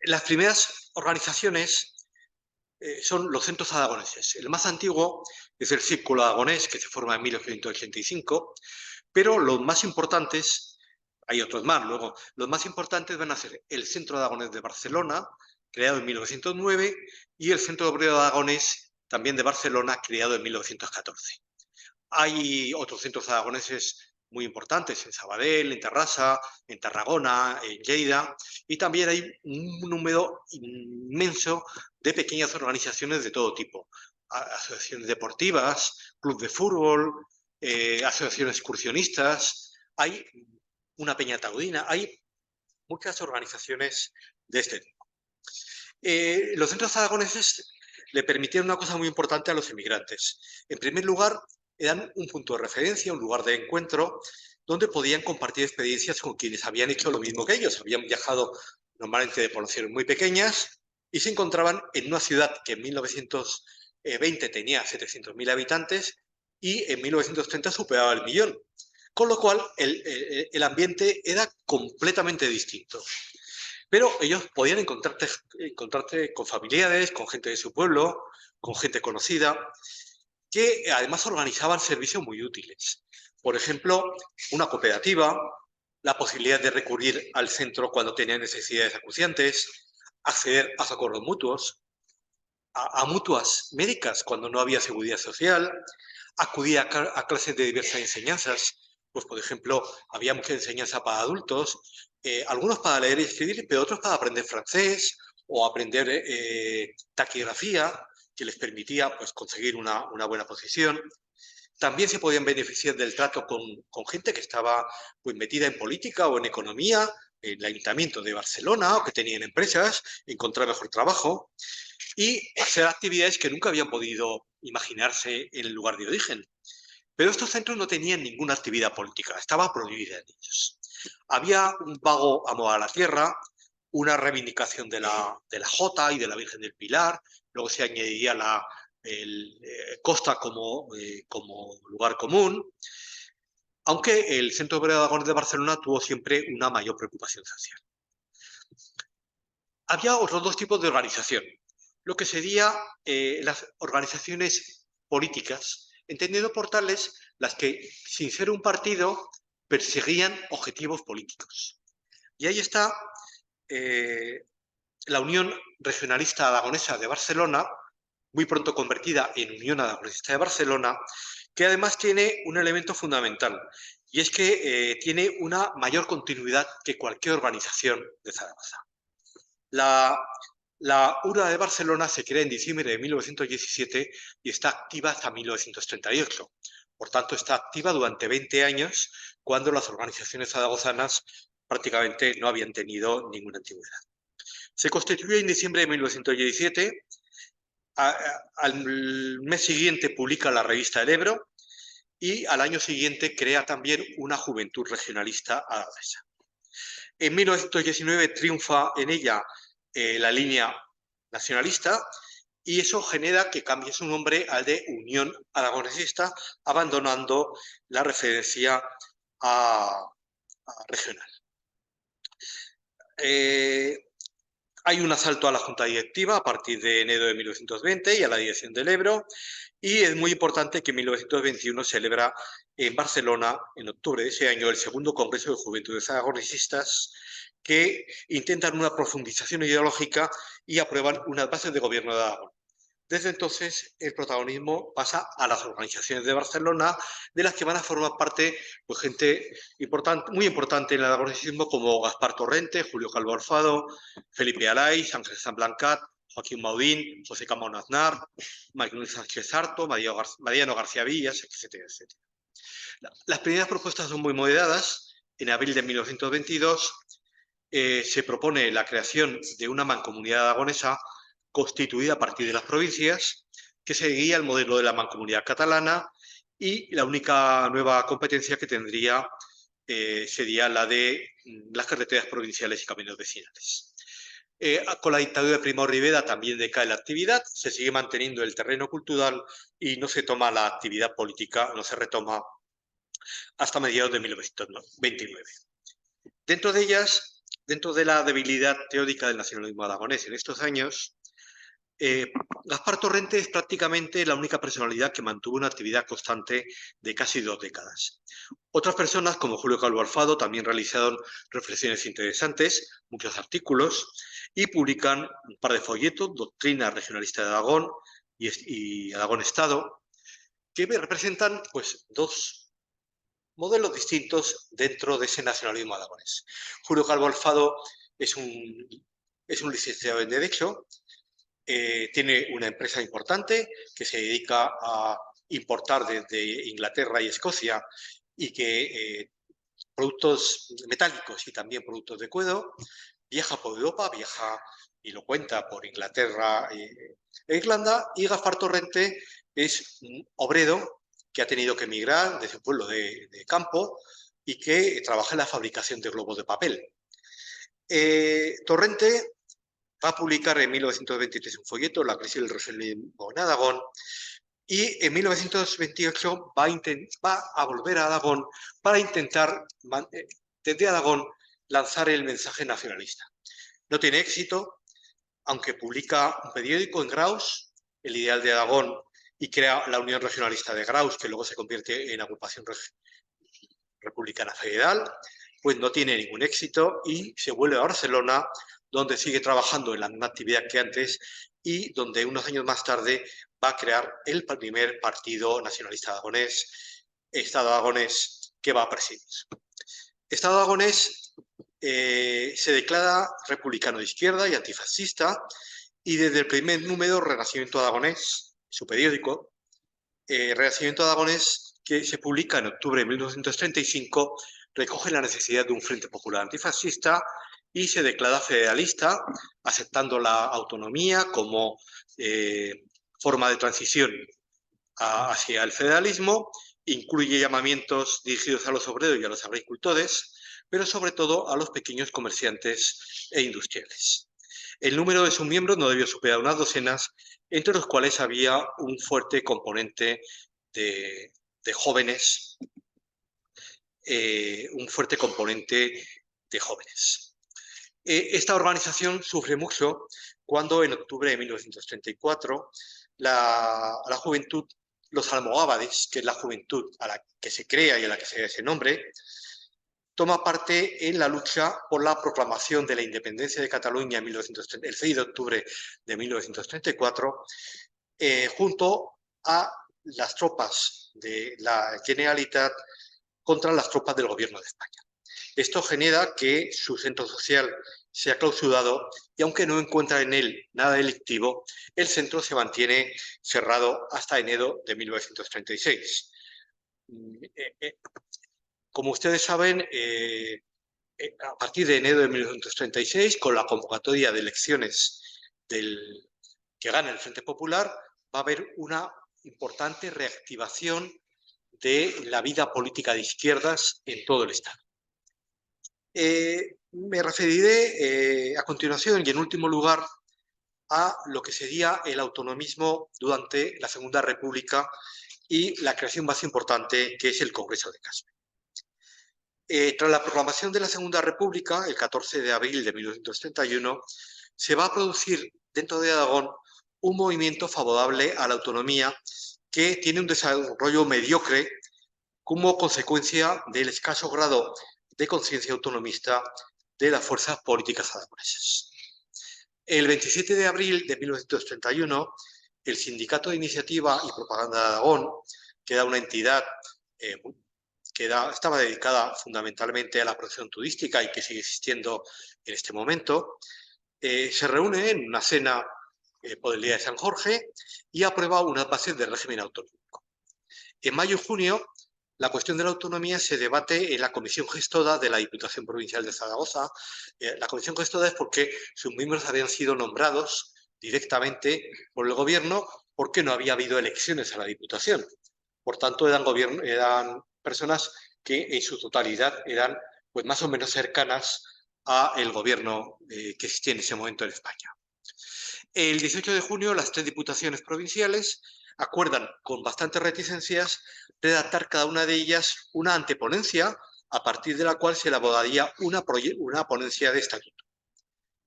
Las primeras organizaciones son los centros aragoneses. El más antiguo es el Círculo Aragonés, que se forma en 1885, pero los más importantes, hay otros más luego, los más importantes van a ser el Centro Aragonés de Barcelona, creado en 1909, y el Centro Obrero Aragonés, también de Barcelona, creado en 1914. Hay otros centros aragoneses muy importantes en Sabadell, en Terrassa, en Tarragona, en Lleida, y también hay un número inmenso de pequeñas organizaciones de todo tipo. Asociaciones deportivas, club de fútbol, asociaciones excursionistas, hay una peña taurina, hay muchas organizaciones de este tipo. Los centros aragoneses le permitieron una cosa muy importante a los inmigrantes. En primer lugar, eran un punto de referencia, un lugar de encuentro, donde podían compartir experiencias con quienes habían hecho lo mismo que ellos. Habían viajado normalmente de poblaciones muy pequeñas y se encontraban en una ciudad que en 1920 tenía 700.000 habitantes y en 1930 superaba el millón. Con lo cual, el ambiente era completamente distinto. Pero ellos podían encontrarte con familiares, con gente de su pueblo, con gente conocida, que además organizaban servicios muy útiles. Por ejemplo, una cooperativa, la posibilidad de recurrir al centro cuando tenían necesidades acuciantes, acceder a socorros mutuos, a mutuas médicas cuando no había seguridad social, acudir a clases de diversas enseñanzas. Pues, por ejemplo, había mucha enseñanza para adultos, algunos para leer y escribir, pero otros para aprender francés o aprender taquigrafía, que les permitía, pues, conseguir una buena posición. También se podían beneficiar del trato con gente que estaba, pues, metida en política o en economía, en el Ayuntamiento de Barcelona, o que tenían empresas, encontrar mejor trabajo y hacer actividades que nunca habían podido imaginarse en el lugar de origen. Pero estos centros no tenían ninguna actividad política, estaba prohibida en ellos. Había un vago amor a la tierra, una reivindicación de la Jota y de la Virgen del Pilar, luego se añadiría Costa como lugar común, aunque el Centro Obrero Aragonés de Barcelona tuvo siempre una mayor preocupación social. Había otros dos tipos de organización, lo que serían las organizaciones políticas, entendiendo por tales las que, sin ser un partido, perseguían objetivos políticos. Y ahí está la Unión Regionalista Aragonesa de Barcelona, muy pronto convertida en Unión Aragonesa de Barcelona, que además tiene un elemento fundamental, y es que tiene una mayor continuidad que cualquier organización de Zaragoza. La URA de Barcelona se crea en diciembre de 1917 y está activa hasta 1938. Por tanto, está activa durante 20 años, cuando las organizaciones zaragozanas prácticamente no habían tenido ninguna antigüedad. Se constituye en diciembre de 1917. Al mes siguiente publica la revista El Ebro y al año siguiente crea también una Juventud Regionalista Aragonesa. En 1919 triunfa en ella la línea nacionalista y eso genera que cambie su nombre al de Unión Aragonesista, abandonando la referencia a regional. Hay un asalto a la Junta Directiva a partir de enero de 1920 y a la dirección del Ebro, Y es muy importante que en 1921 celebra en Barcelona, en octubre de ese año, el segundo Congreso de Juventudes Aragonesistas, que intentan una profundización ideológica y aprueban unas bases de gobierno de Aragón. Desde entonces, el protagonismo pasa a las organizaciones de Barcelona, de las que van a formar parte pues, gente importante, muy importante en el aragonesismo, como Gaspar Torrente, Julio Calvo Alfado, Felipe Alaiz, Ángel San Blancat, Joaquín Maudín, José Camón Aznar, Manuel Sánchez Sarto, Mariano García Villas, etcétera, etcétera. Las primeras propuestas son muy moderadas. En abril de 1922 se propone la creación de una mancomunidad aragonesa constituida a partir de las provincias, que seguía el modelo de la mancomunidad catalana, y la única nueva competencia que tendría sería la de las carreteras provinciales y caminos vecinales. Con la dictadura de Primo de Rivera también decae la actividad, se sigue manteniendo el terreno cultural y no se toma la actividad política, no se retoma hasta mediados de 1929. Dentro de ellas, dentro de la debilidad teórica del nacionalismo aragonés en estos años, Gaspar Torrente es prácticamente la única personalidad que mantuvo una actividad constante de casi 2 décadas. Otras personas, como Julio Calvo Alfado, también realizaron reflexiones interesantes, muchos artículos, y publican un par de folletos, Doctrina Regionalista de Aragón y Aragón Estado, que representan pues, dos modelos distintos dentro de ese nacionalismo aragonés. Julio Calvo Alfado es un licenciado en Derecho, tiene una empresa importante que se dedica a importar desde Inglaterra y Escocia y que productos metálicos y también productos de cuero, viaja por Europa, viaja y lo cuenta por Inglaterra e Irlanda, y Gaspar Torrente es un obrero que ha tenido que emigrar desde un pueblo de campo y que trabaja en la fabricación de globos de papel. Torrente va a publicar en 1923 un folleto, La crisis del regionalismo en Aragón, y en 1928 va a volver a Aragón para intentar, desde Aragón, lanzar el mensaje nacionalista. No tiene éxito, aunque publica un periódico en Graus, El Ideal de Aragón, y crea la Unión Regionalista de Graus, que luego se convierte en Agrupación Republicana Federal, pues no tiene ningún éxito y se vuelve a Barcelona, donde sigue trabajando en la misma actividad que antes y donde unos años más tarde va a crear el primer partido nacionalista aragonés, Estado Aragonés, que va a presidir. Estado Aragonés se declara republicano de izquierda y antifascista, y desde el primer número, Renacimiento Aragonés, su periódico, Renacimiento Aragonés, que se publica en octubre de 1935, recoge la necesidad de un frente popular antifascista y se declara federalista, aceptando la autonomía como forma de transición hacia el federalismo. Incluye llamamientos dirigidos a los obreros y a los agricultores, pero sobre todo a los pequeños comerciantes e industriales. El número de sus miembros no debió superar unas docenas, entre los cuales había un fuerte componente de jóvenes, Esta organización sufre mucho cuando en octubre de 1934 la juventud, los almogávares, que es la juventud a la que se crea y a la que se da ese nombre, toma parte en la lucha por la proclamación de la independencia de Cataluña el 6 de octubre de 1934, junto a las tropas de la Generalitat contra las tropas del gobierno de España. Esto genera que su centro social sea clausurado y, aunque no encuentra en él nada delictivo, el centro se mantiene cerrado hasta enero de 1936. Como ustedes saben, a partir de enero de 1936, con la convocatoria de elecciones que gana el Frente Popular, va a haber una importante reactivación de la vida política de izquierdas en todo el Estado. Me referiré a continuación y en último lugar a lo que sería el autonomismo durante la Segunda República y la creación más importante, que es el Congreso de Caspe. Tras la proclamación de la Segunda República, el 14 de abril de 1931, se va a producir dentro de Aragón un movimiento favorable a la autonomía que tiene un desarrollo mediocre como consecuencia del escaso grado de conciencia autonomista de las fuerzas políticas aragonesas. El 27 de abril de 1931, el Sindicato de Iniciativa y Propaganda de Aragón, que era una entidad estaba dedicada fundamentalmente a la producción turística y que sigue existiendo en este momento, se reúne en una cena por el Día de San Jorge y aprueba unas bases del régimen autonómico. En mayo y junio, la cuestión de la autonomía se debate en la Comisión Gestora de la Diputación Provincial de Zaragoza. La Comisión Gestora es porque sus miembros habían sido nombrados directamente por el Gobierno porque no había habido elecciones a la Diputación. Por tanto, eran personas que en su totalidad eran pues, más o menos cercanas al Gobierno que existía en ese momento en España. El 18 de junio, las 3 diputaciones provinciales acuerdan con bastantes reticencias redactar cada una de ellas una anteponencia a partir de la cual se elaboraría una ponencia de estatuto.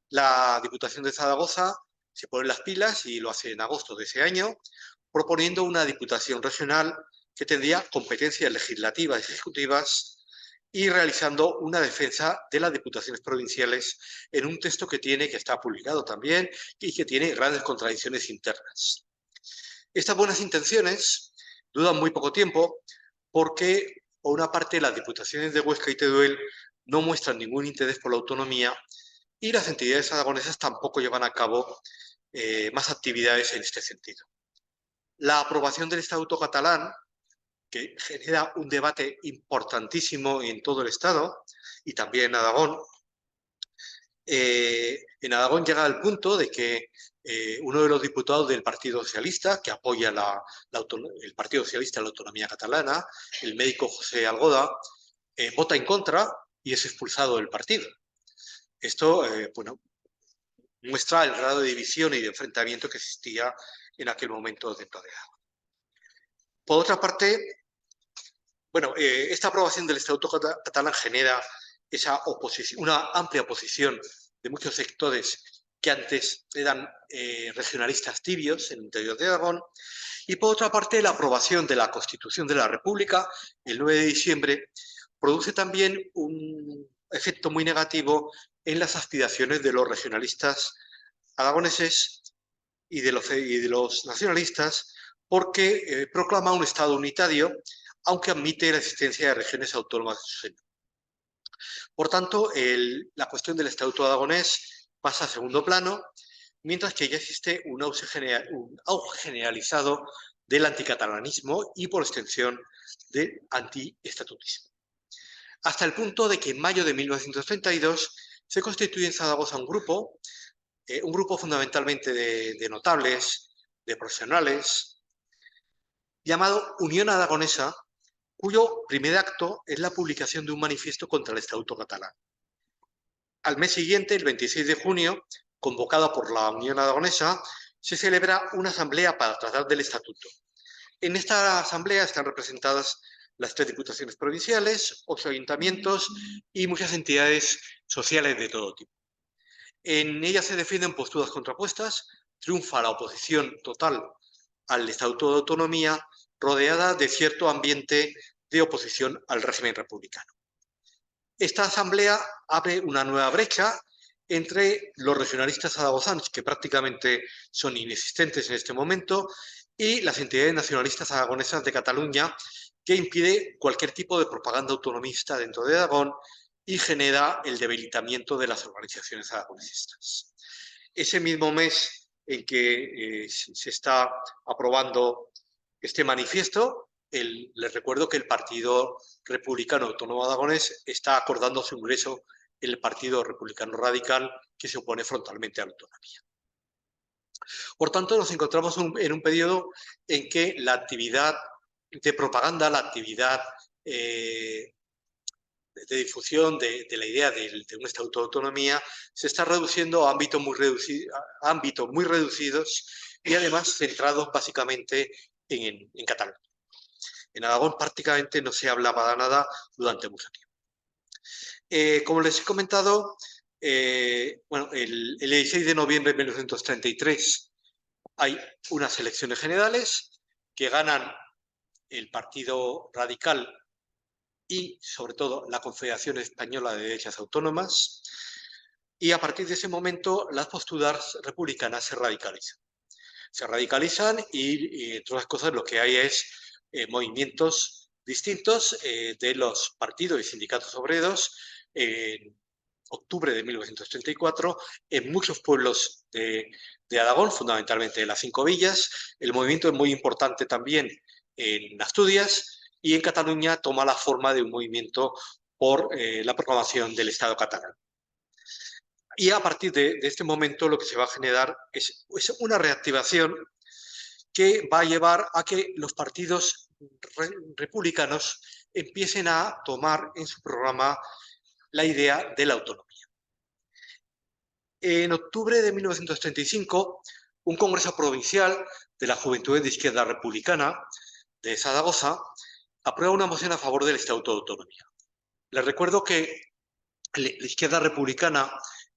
La Diputación de Zaragoza se pone las pilas y lo hace en agosto de ese año, proponiendo una diputación regional que tendría competencias legislativas y ejecutivas y realizando una defensa de las diputaciones provinciales en un texto que está publicado también y que tiene grandes contradicciones internas. Estas buenas intenciones duran muy poco tiempo porque, por una parte, las diputaciones de Huesca y Teruel no muestran ningún interés por la autonomía y las entidades aragonesas tampoco llevan a cabo más actividades en este sentido. La aprobación del Estatuto catalán, que genera un debate importantísimo en todo el Estado y también en Aragón, llega al punto de que uno de los diputados del Partido Socialista, que apoya el Partido Socialista en la autonomía catalana, el médico José Algoda, vota en contra y es expulsado del partido. Esto, muestra el grado de división y de enfrentamiento que existía en aquel momento dentro de Aragón. Por otra parte, esta aprobación del Estatuto catalán genera una amplia oposición de muchos sectores que antes eran regionalistas tibios en el interior de Aragón, y por otra parte la aprobación de la Constitución de la República el 9 de diciembre produce también un efecto muy negativo en las aspiraciones de los regionalistas aragoneses y de los nacionalistas, porque proclama un Estado unitario, aunque admite la existencia de regiones autónomas de su seno. Por tanto, la cuestión del Estatuto aragonés pasa a segundo plano, mientras que ya existe un auge generalizado del anticatalanismo y, por extensión, del antiestatutismo. Hasta el punto de que en mayo de 1932 se constituye en Zaragoza un grupo fundamentalmente de notables, de profesionales, llamado Unión Aragonesa, cuyo primer acto es la publicación de un manifiesto contra el Estatuto catalán. Al mes siguiente, el 26 de junio, convocada por la Unión Aragonesa, se celebra una asamblea para tratar del Estatuto. En esta asamblea están representadas las 3 diputaciones provinciales, 8 ayuntamientos y muchas entidades sociales de todo tipo. En ella se defienden posturas contrapuestas, triunfa la oposición total al Estatuto de Autonomía, rodeada de cierto ambiente de oposición al régimen republicano. Esta asamblea abre una nueva brecha entre los regionalistas zaragozanos, que prácticamente son inexistentes en este momento, y las entidades nacionalistas aragonesas de Cataluña, que impide cualquier tipo de propaganda autonomista dentro de Aragón y genera el debilitamiento de las organizaciones aragonesistas. Ese mismo mes en que se está aprobando este manifiesto, les recuerdo que el Partido Republicano Autónomo Aragonés está acordando su ingreso en el Partido Republicano Radical, que se opone frontalmente a la autonomía. Por tanto, nos encontramos en un periodo en que la actividad de propaganda, la actividad de difusión de la idea de un Estatuto de Autonomía se está reduciendo a ámbitos muy reducidos y además centrados básicamente en Cataluña. En Aragón prácticamente no se habla para nada durante mucho tiempo. Como les he comentado, el 16 de noviembre de 1933 hay unas elecciones generales que ganan el Partido Radical y, sobre todo, la Confederación Española de Derechas Autónomas, y a partir de ese momento las posturas republicanas se radicalizan. Se radicalizan y entre otras cosas, lo que hay es movimientos distintos de los partidos y sindicatos obreros en octubre de 1934 en muchos pueblos de Aragón, fundamentalmente de las 5 villas. El movimiento es muy importante también en Asturias y en Cataluña toma la forma de un movimiento por la proclamación del Estado catalán. Y a partir de este momento lo que se va a generar es una reactivación que va a llevar a que los partidos republicanos empiecen a tomar en su programa la idea de la autonomía. En octubre de 1935, un congreso provincial de la Juventud de Izquierda Republicana de Zaragoza aprueba una moción a favor del Estatuto de Autonomía. Les recuerdo que la Izquierda Republicana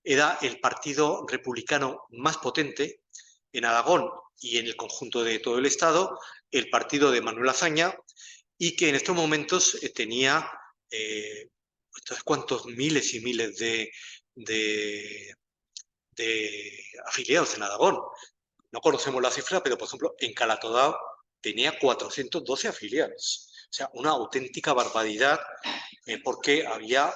era el partido republicano más potente en Aragón y en el conjunto de todo el Estado, el partido de Manuel Azaña, y que en estos momentos tenía cuántos miles y miles de afiliados en Aragón. No conocemos la cifra, pero por ejemplo en Calatodá tenía 412 afiliados. O sea, una auténtica barbaridad, porque había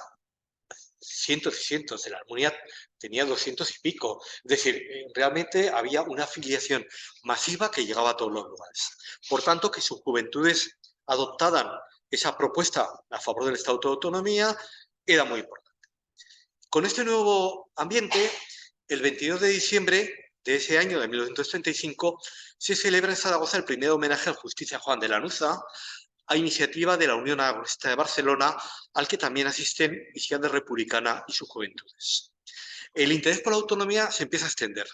cientos y cientos. De la Armonía tenía 200 y pico. Es decir, realmente había una afiliación masiva que llegaba a todos los lugares. Por tanto, que sus juventudes adoptaran esa propuesta a favor del Estatuto de Autonomía era muy importante. Con este nuevo ambiente, el 22 de diciembre de ese año, de 1935, se celebra en Zaragoza el primer homenaje al Justicia Juan de Lanuza, a iniciativa de la Unión Aragonesa de Barcelona, al que también asisten Izquierda Republicana y sus juventudes. El interés por la autonomía se empieza a extender.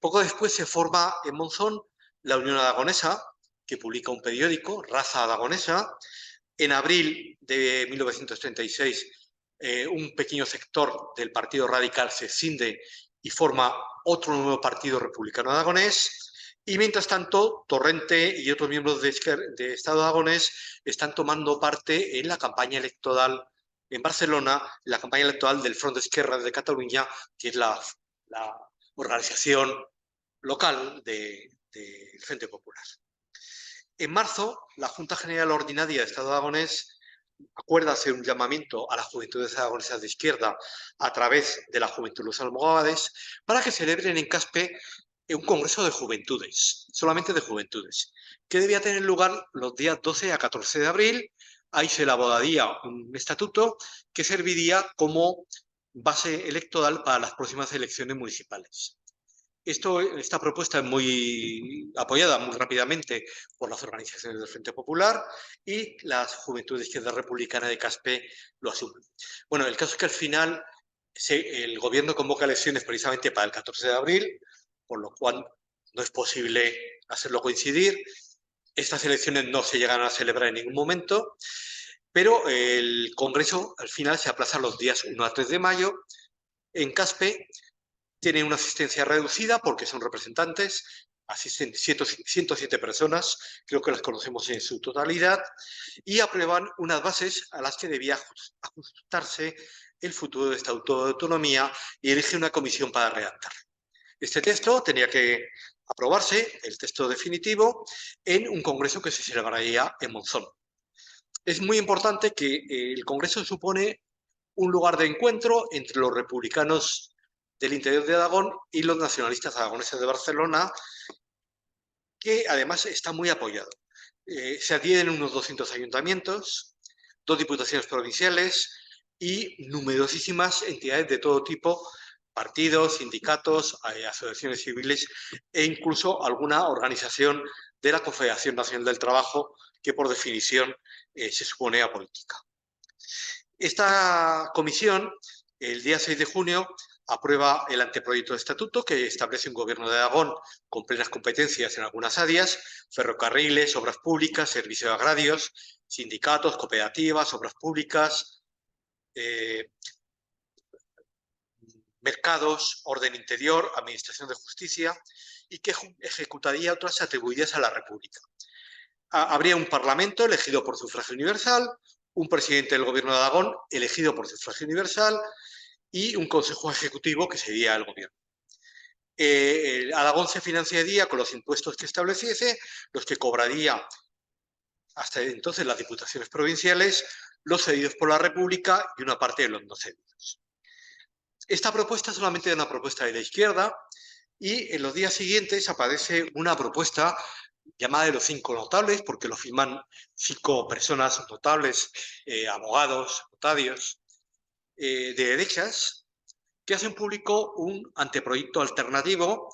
Poco después se forma en Monzón la Unión Aragonesa, que publica un periódico, Raza Aragonesa. En abril de 1936, un pequeño sector del Partido Radical se escinde y forma otro nuevo partido republicano aragonés. Y mientras tanto, Torrente y otros miembros de Estado aragonés están tomando parte en la campaña electoral en Barcelona, la campaña electoral del Front d'Esquerra de Cataluña, que es la organización local del Frente Popular. En marzo, la Junta General Ordinaria de Estado aragonés acuerda hacer un llamamiento a las juventudes aragonesas de izquierda a través de la Juventud de los Almogavades para que celebren en Caspe un congreso de juventudes, solamente de juventudes, que debía tener lugar los días 12 a 14 de abril. Ahí se elaboraría un estatuto que serviría como base electoral para las próximas elecciones municipales. Esta propuesta es muy apoyada muy rápidamente por las organizaciones del Frente Popular y la Juventud de Izquierda Republicana de Caspe lo asume. Bueno, el caso es que al final el gobierno convoca elecciones precisamente para el 14 de abril, por lo cual no es posible hacerlo coincidir. Estas elecciones no se llegan a celebrar en ningún momento, pero el Congreso al final se aplaza los días 1 a 3 de mayo. En Caspe tiene una asistencia reducida porque son representantes, asisten 107 personas, creo que las conocemos en su totalidad, y aprueban unas bases a las que debía ajustarse el futuro Estatuto de Autonomía y elige una comisión para redactar. Este texto tenía que aprobarse, el texto definitivo, en un congreso que se celebraría en Monzón. Es muy importante que el congreso supone un lugar de encuentro entre los republicanos del interior de Aragón y los nacionalistas aragoneses de Barcelona, que además está muy apoyado. Se adhieren unos 200 ayuntamientos, 2 diputaciones provinciales y numerosísimas entidades de todo tipo, partidos, sindicatos, asociaciones civiles e incluso alguna organización de la Confederación Nacional del Trabajo, que por definición se supone apolítica. Esta comisión, el día 6 de junio, aprueba el anteproyecto de estatuto que establece un gobierno de Aragón con plenas competencias en algunas áreas: ferrocarriles, obras públicas, servicios agrarios, sindicatos, cooperativas, obras públicas, mercados, orden interior, administración de justicia, y que ejecutaría otras atribuidas a la República. Habría un Parlamento elegido por sufragio universal, un presidente del Gobierno de Aragón elegido por sufragio universal y un Consejo Ejecutivo que sería el Gobierno. Aragón se financiaría con los impuestos que estableciese, los que cobraría hasta entonces las diputaciones provinciales, los cedidos por la República y una parte de los no cedidos. Esta propuesta solamente era una propuesta de la izquierda y en los días siguientes aparece una propuesta llamada de los 5 notables, porque lo firman 5 personas notables, abogados, notarios, de derechas, que hacen público un anteproyecto alternativo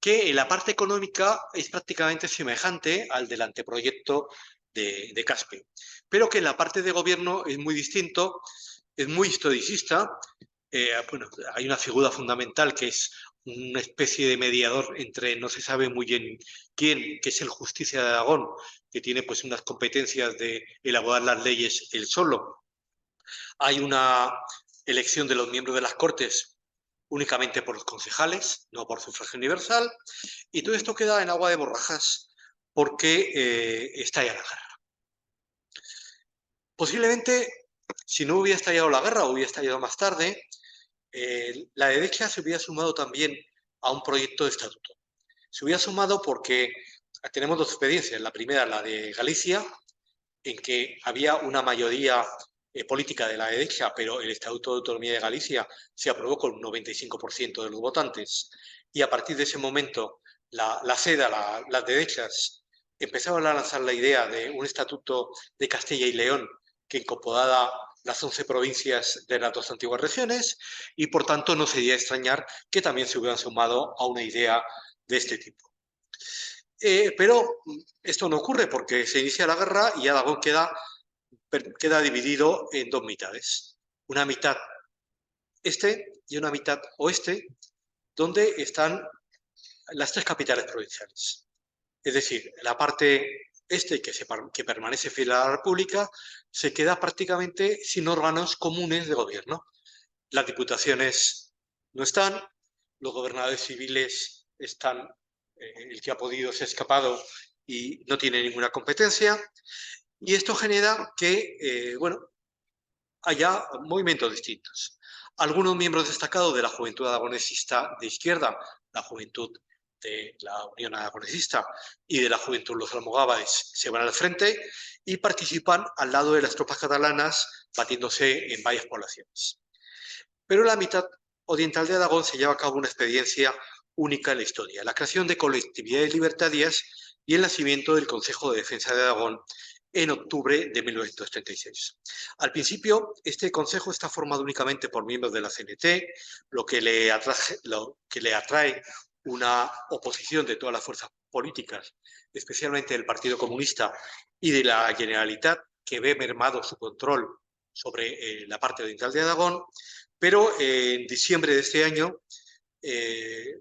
que en la parte económica es prácticamente semejante al del anteproyecto de Caspe, pero que en la parte de gobierno es muy distinto, es muy historicista. Bueno, hay una figura fundamental que es una especie de mediador entre no se sabe muy bien quién, que es el Justicia de Aragón, que tiene pues unas competencias de elaborar las leyes él solo. Hay una elección de los miembros de las Cortes únicamente por los concejales, no por sufragio universal, y todo esto queda en agua de borrajas porque estalla la guerra. Posiblemente, si no hubiera estallado la guerra o hubiera estallado más tarde, la derecha se hubiera sumado también a un proyecto de estatuto. Se hubiera sumado porque tenemos 2 experiencias. La primera, la de Galicia, en que había una mayoría política de la derecha, pero el Estatuto de Autonomía de Galicia se aprobó con un 95% de los votantes. Y a partir de ese momento, la CEDA, las derechas, empezaron a lanzar la idea de un estatuto de Castilla y León que incorporara las 11 provincias de las 2 antiguas regiones y, por tanto, no sería extrañar que también se hubieran sumado a una idea de este tipo. Pero esto no ocurre porque se inicia la guerra y Aragón queda dividido en 2 mitades. Una mitad este y una mitad oeste, donde están las 3 capitales provinciales. Es decir, la parte este, que permanece fiel a la República, se queda prácticamente sin órganos comunes de gobierno. Las diputaciones no están, los gobernadores civiles están, el que ha podido se ha escapado y no tiene ninguna competencia, y esto genera que, bueno, haya movimientos distintos. Algunos miembros destacados de la Juventud Aragonesista de izquierda, la Juventud de la Unión Aragonesista y de la Juventud Los Almogávares, se van al frente y participan al lado de las tropas catalanas, batiéndose en varias poblaciones. Pero en la mitad oriental de Aragón se lleva a cabo una experiencia única en la historia, la creación de colectividades libertarias y el nacimiento del Consejo de Defensa de Aragón en octubre de 1936. Al principio, este consejo está formado únicamente por miembros de la CNT, lo que le atrae una oposición de todas las fuerzas políticas, especialmente del Partido Comunista y de la Generalitat, que ve mermado su control sobre la parte oriental de Aragón, pero en diciembre de este año,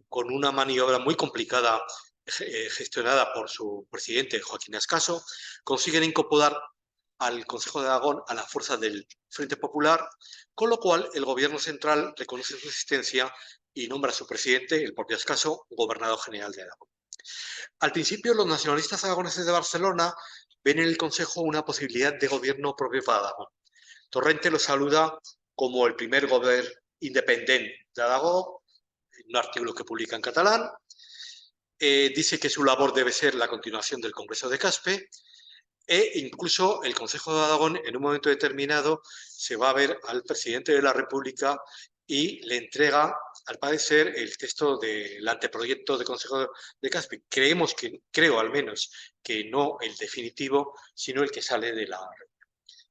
con una maniobra muy complicada gestionada por su presidente, Joaquín Ascaso, consiguen incorporar al Consejo de Aragón a las fuerzas del Frente Popular, con lo cual el gobierno central reconoce su existencia y nombra a su presidente, el propio Ascaso, gobernador general de Aragón. Al principio, los nacionalistas aragoneses de Barcelona ven en el Consejo una posibilidad de gobierno propio para Aragón. Torrente lo saluda como el primer gobierno independiente de Aragón, en un artículo que publica en catalán. Dice que su labor debe ser la continuación del Congreso de Caspe e incluso el Consejo de Aragón en un momento determinado se va a ver al presidente de la República y le entrega, al parecer, el texto del anteproyecto de Consejo de Caspe. Creo al menos, que no el definitivo, sino el que sale de la República.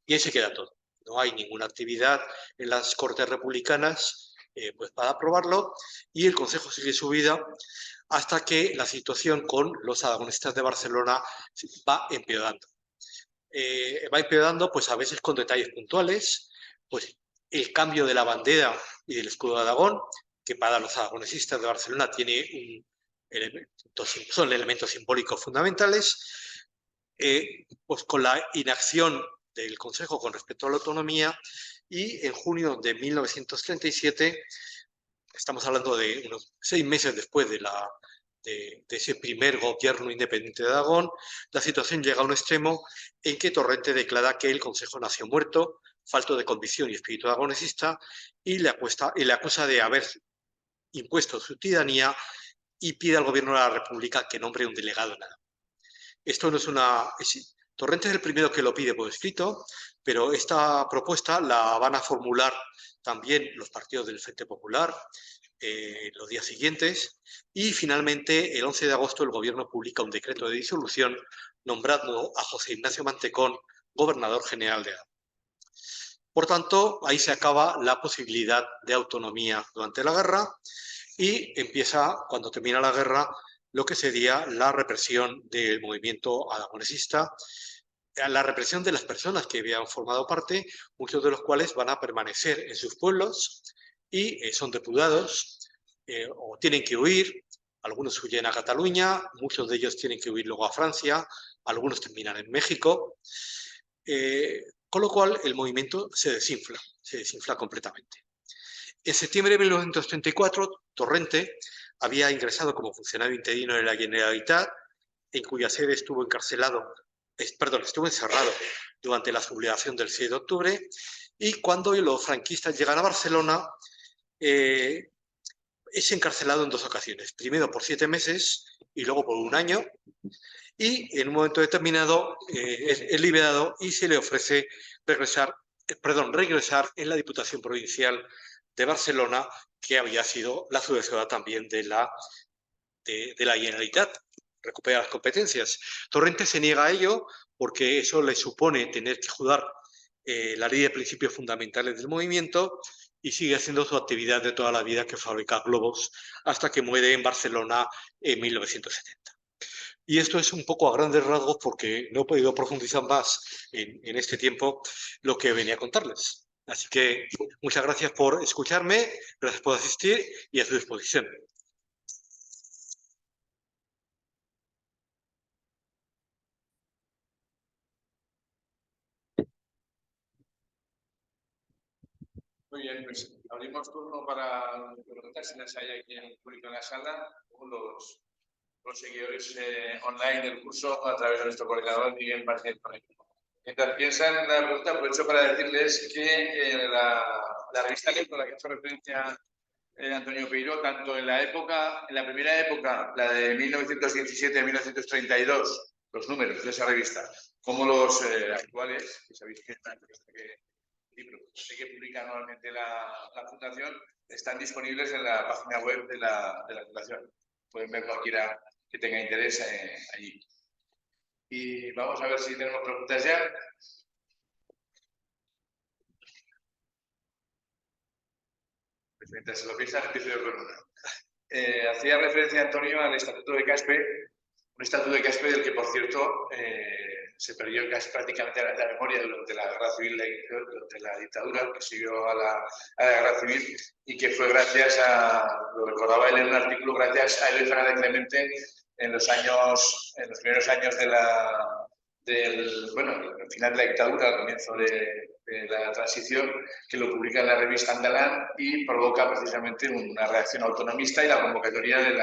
Y ahí se queda todo. No hay ninguna actividad en las Cortes republicanas pues para aprobarlo y el Consejo sigue su vida hasta que la situación con los aragonesistas de Barcelona va empeorando. Va empeorando pues a veces con detalles puntuales, pues el cambio de la bandera y del escudo de Aragón, que para los aragonesistas de Barcelona tiene son elementos simbólicos fundamentales, pues con la inacción del Consejo con respecto a la autonomía y en junio de 1937 estamos hablando de unos 6 meses después de ese primer gobierno independiente de Aragón, la situación llega a un extremo en que Torrente declara que el Consejo nació muerto, falto de convicción y espíritu aragonesista, y le acusa de haber impuesto su tiranía y pide al gobierno de la República que nombre un delegado en Aragón. Esto no es una... Torrente es el primero que lo pide por escrito, pero esta propuesta la van a formular también los partidos del Frente Popular los días siguientes, y finalmente el 11 de agosto el gobierno publica un decreto de disolución nombrando a José Ignacio Mantecón gobernador general de Aragón. Por tanto, ahí se acaba la posibilidad de autonomía durante la guerra y empieza, cuando termina la guerra, lo que sería la represión del movimiento aragonesista, la represión de las personas que habían formado parte, muchos de los cuales van a permanecer en sus pueblos y son depurados o tienen que huir. Algunos huyen a Cataluña, muchos de ellos tienen que huir luego a Francia, algunos terminan en México, con lo cual el movimiento se desinfla completamente. En septiembre de 1934, Torrente había ingresado como funcionario interino de la Generalitat, en cuya sede estuvo encerrado durante la sublevación del 6 de octubre, y cuando los franquistas llegan a Barcelona, es encarcelado en 2 ocasiones, primero por 7 meses y luego por 1 año, y en un momento determinado es liberado y se le ofrece regresar en la Diputación Provincial de Barcelona, que había sido la sucesora también de la Generalitat, recupera las competencias. Torrente se niega a ello porque eso le supone tener que jugar la ley de principios fundamentales del movimiento, y sigue haciendo su actividad de toda la vida, que fabrica globos, hasta que muere en Barcelona en 1970. Y esto es un poco a grandes rasgos, porque no he podido profundizar más en este tiempo lo que venía a contarles. Así que muchas gracias por escucharme, gracias por asistir y a su disposición. Muy bien, pues abrimos turno para preguntas, si las hay aquí en el público en la sala, o los seguidores online del curso a través de nuestro coordinador Miguel Martínez. Mientras piensan en la pregunta, aprovecho para decirles que la revista Lecto, a la que ha hecho referencia Antonio Peiró, tanto en la primera época, la de 1917-1932, los números de esa revista, como los actuales, que sabéis que que publica anualmente la Fundación, están disponibles en la página web de la Fundación. Pueden ver cualquiera que tenga interés allí. Y vamos a ver si tenemos preguntas ya. Pues mientras se lo piensan, empiezo yo con una. Hacía referencia, Antonio, al Estatuto de Caspe, un Estatuto de Caspe del que, por cierto, se perdió casi prácticamente la memoria durante la guerra civil, durante la dictadura que siguió a la guerra civil, y que fue gracias lo recordaba él en un artículo, gracias a Eloy Fernández Clemente en los primeros años al final de la dictadura, al comienzo de la transición, que lo publica en la revista Andalán y provoca precisamente una reacción autonomista y la convocatoria de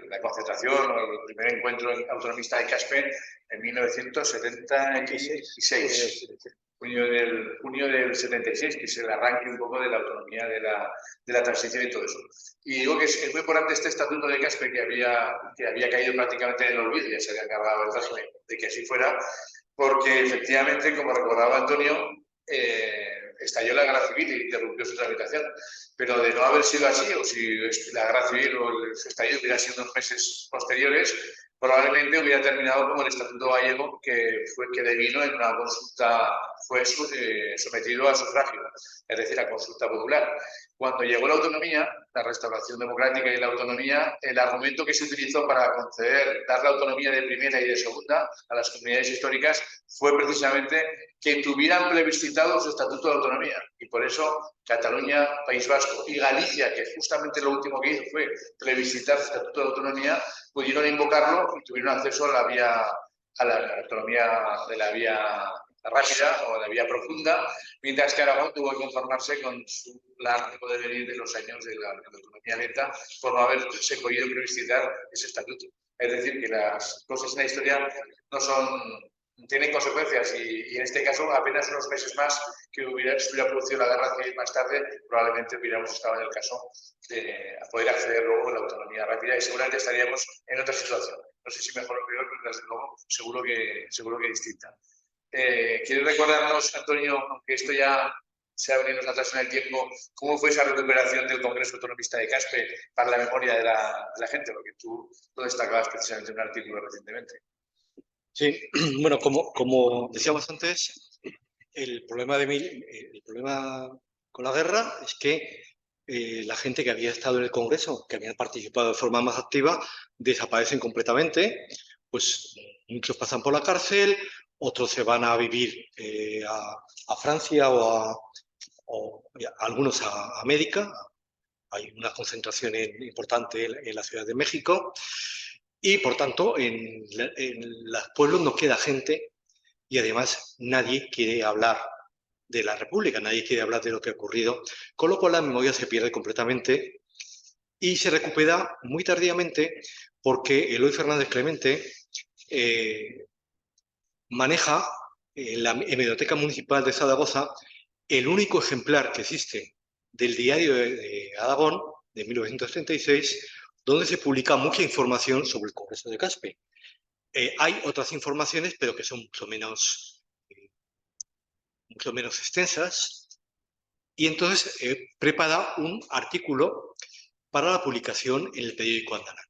la concentración o el primer encuentro autonomista de Caspe en 1976. Junio del 76, que es el arranque un poco de la autonomía de la transición y todo eso. Y digo que es muy importante este estatuto de Caspe, que había caído prácticamente en el olvido, ya se había acabado el régimen de que así fuera, porque efectivamente, como recordaba Antonio, estalló la guerra civil y interrumpió su tramitación. Pero de no haber sido así, o si la guerra civil o el estallido hubiera sido unos meses posteriores, probablemente hubiera terminado como el Estatuto Gallego, que devino en una consulta, fue sometido a sufragio, es decir, a consulta popular. Cuando llegó la autonomía, la restauración democrática y la autonomía, el argumento que se utilizó para dar la autonomía de primera y de segunda a las comunidades históricas fue precisamente que tuvieran plebiscitado su Estatuto de Autonomía. Y por eso Cataluña, País Vasco y Galicia, que justamente lo último que hizo fue plebiscitar su Estatuto de Autonomía, pudieron invocarlo y tuvieron acceso a la autonomía de la vía rápida o de vía profunda, mientras que Aragón tuvo que conformarse con su largo devenir de los años de la autonomía lenta por no haberse podido plebiscitar ese estatuto. Es decir, que las cosas en la historia no son, tienen consecuencias y en este caso apenas unos meses más que se hubiera producido la guerra civil más tarde, probablemente hubiéramos estado en el caso de poder acceder luego a la autonomía rápida y seguramente estaríamos en otra situación. No sé si mejor o peor, pero desde luego seguro que distinta. ¿Quieres recordarnos, Antonio, aunque esto ya se ha venido atrás en el tiempo, cómo fue esa recuperación del Congreso Autonomista de Caspe para la memoria de la gente? Porque tú lo destacabas precisamente en un artículo recientemente. Sí, bueno, como decíamos antes, el problema con la guerra es que la gente que había estado en el Congreso, que habían participado de forma más activa, desaparecen completamente. Pues muchos pasan por la cárcel, otros se van a vivir a Francia o algunos a América. Hay una concentración importante en la Ciudad de México. Y, por tanto, en los pueblos no queda gente y, además, nadie quiere hablar de la República, nadie quiere hablar de lo que ha ocurrido, con lo cual la memoria se pierde completamente y se recupera muy tardíamente porque Eloy Fernández Clemente maneja en la Hemeroteca Municipal de Zaragoza el único ejemplar que existe del diario de Aragón de 1936, donde se publica mucha información sobre el Congreso de Caspe. Hay otras informaciones, pero que son mucho menos extensas, y entonces prepara un artículo para la publicación en el periódico Andalán.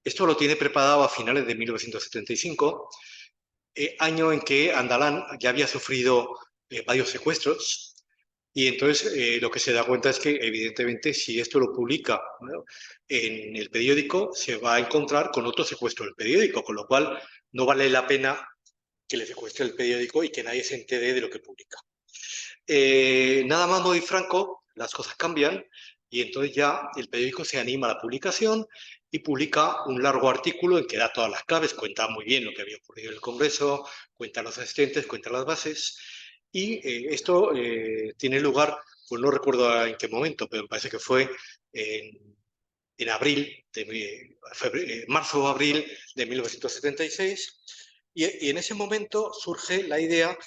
Esto lo tiene preparado a finales de 1975, año en que Andalán ya había sufrido varios secuestros, y entonces lo que se da cuenta es que, evidentemente, si esto lo publica, ¿no?, en el periódico, se va a encontrar con otro secuestro del periódico, con lo cual no vale la pena que le secuestre el periódico y que nadie se entere de lo que publica. Nada más morir Franco, las cosas cambian y entonces ya el periódico se anima a la publicación y publica un largo artículo en que da todas las claves, cuenta muy bien lo que había ocurrido en el Congreso, cuenta los asistentes, cuenta las bases, y esto tiene lugar, pues no recuerdo en qué momento, pero me parece que fue en abril, marzo o abril de 1976, y en ese momento surge la idea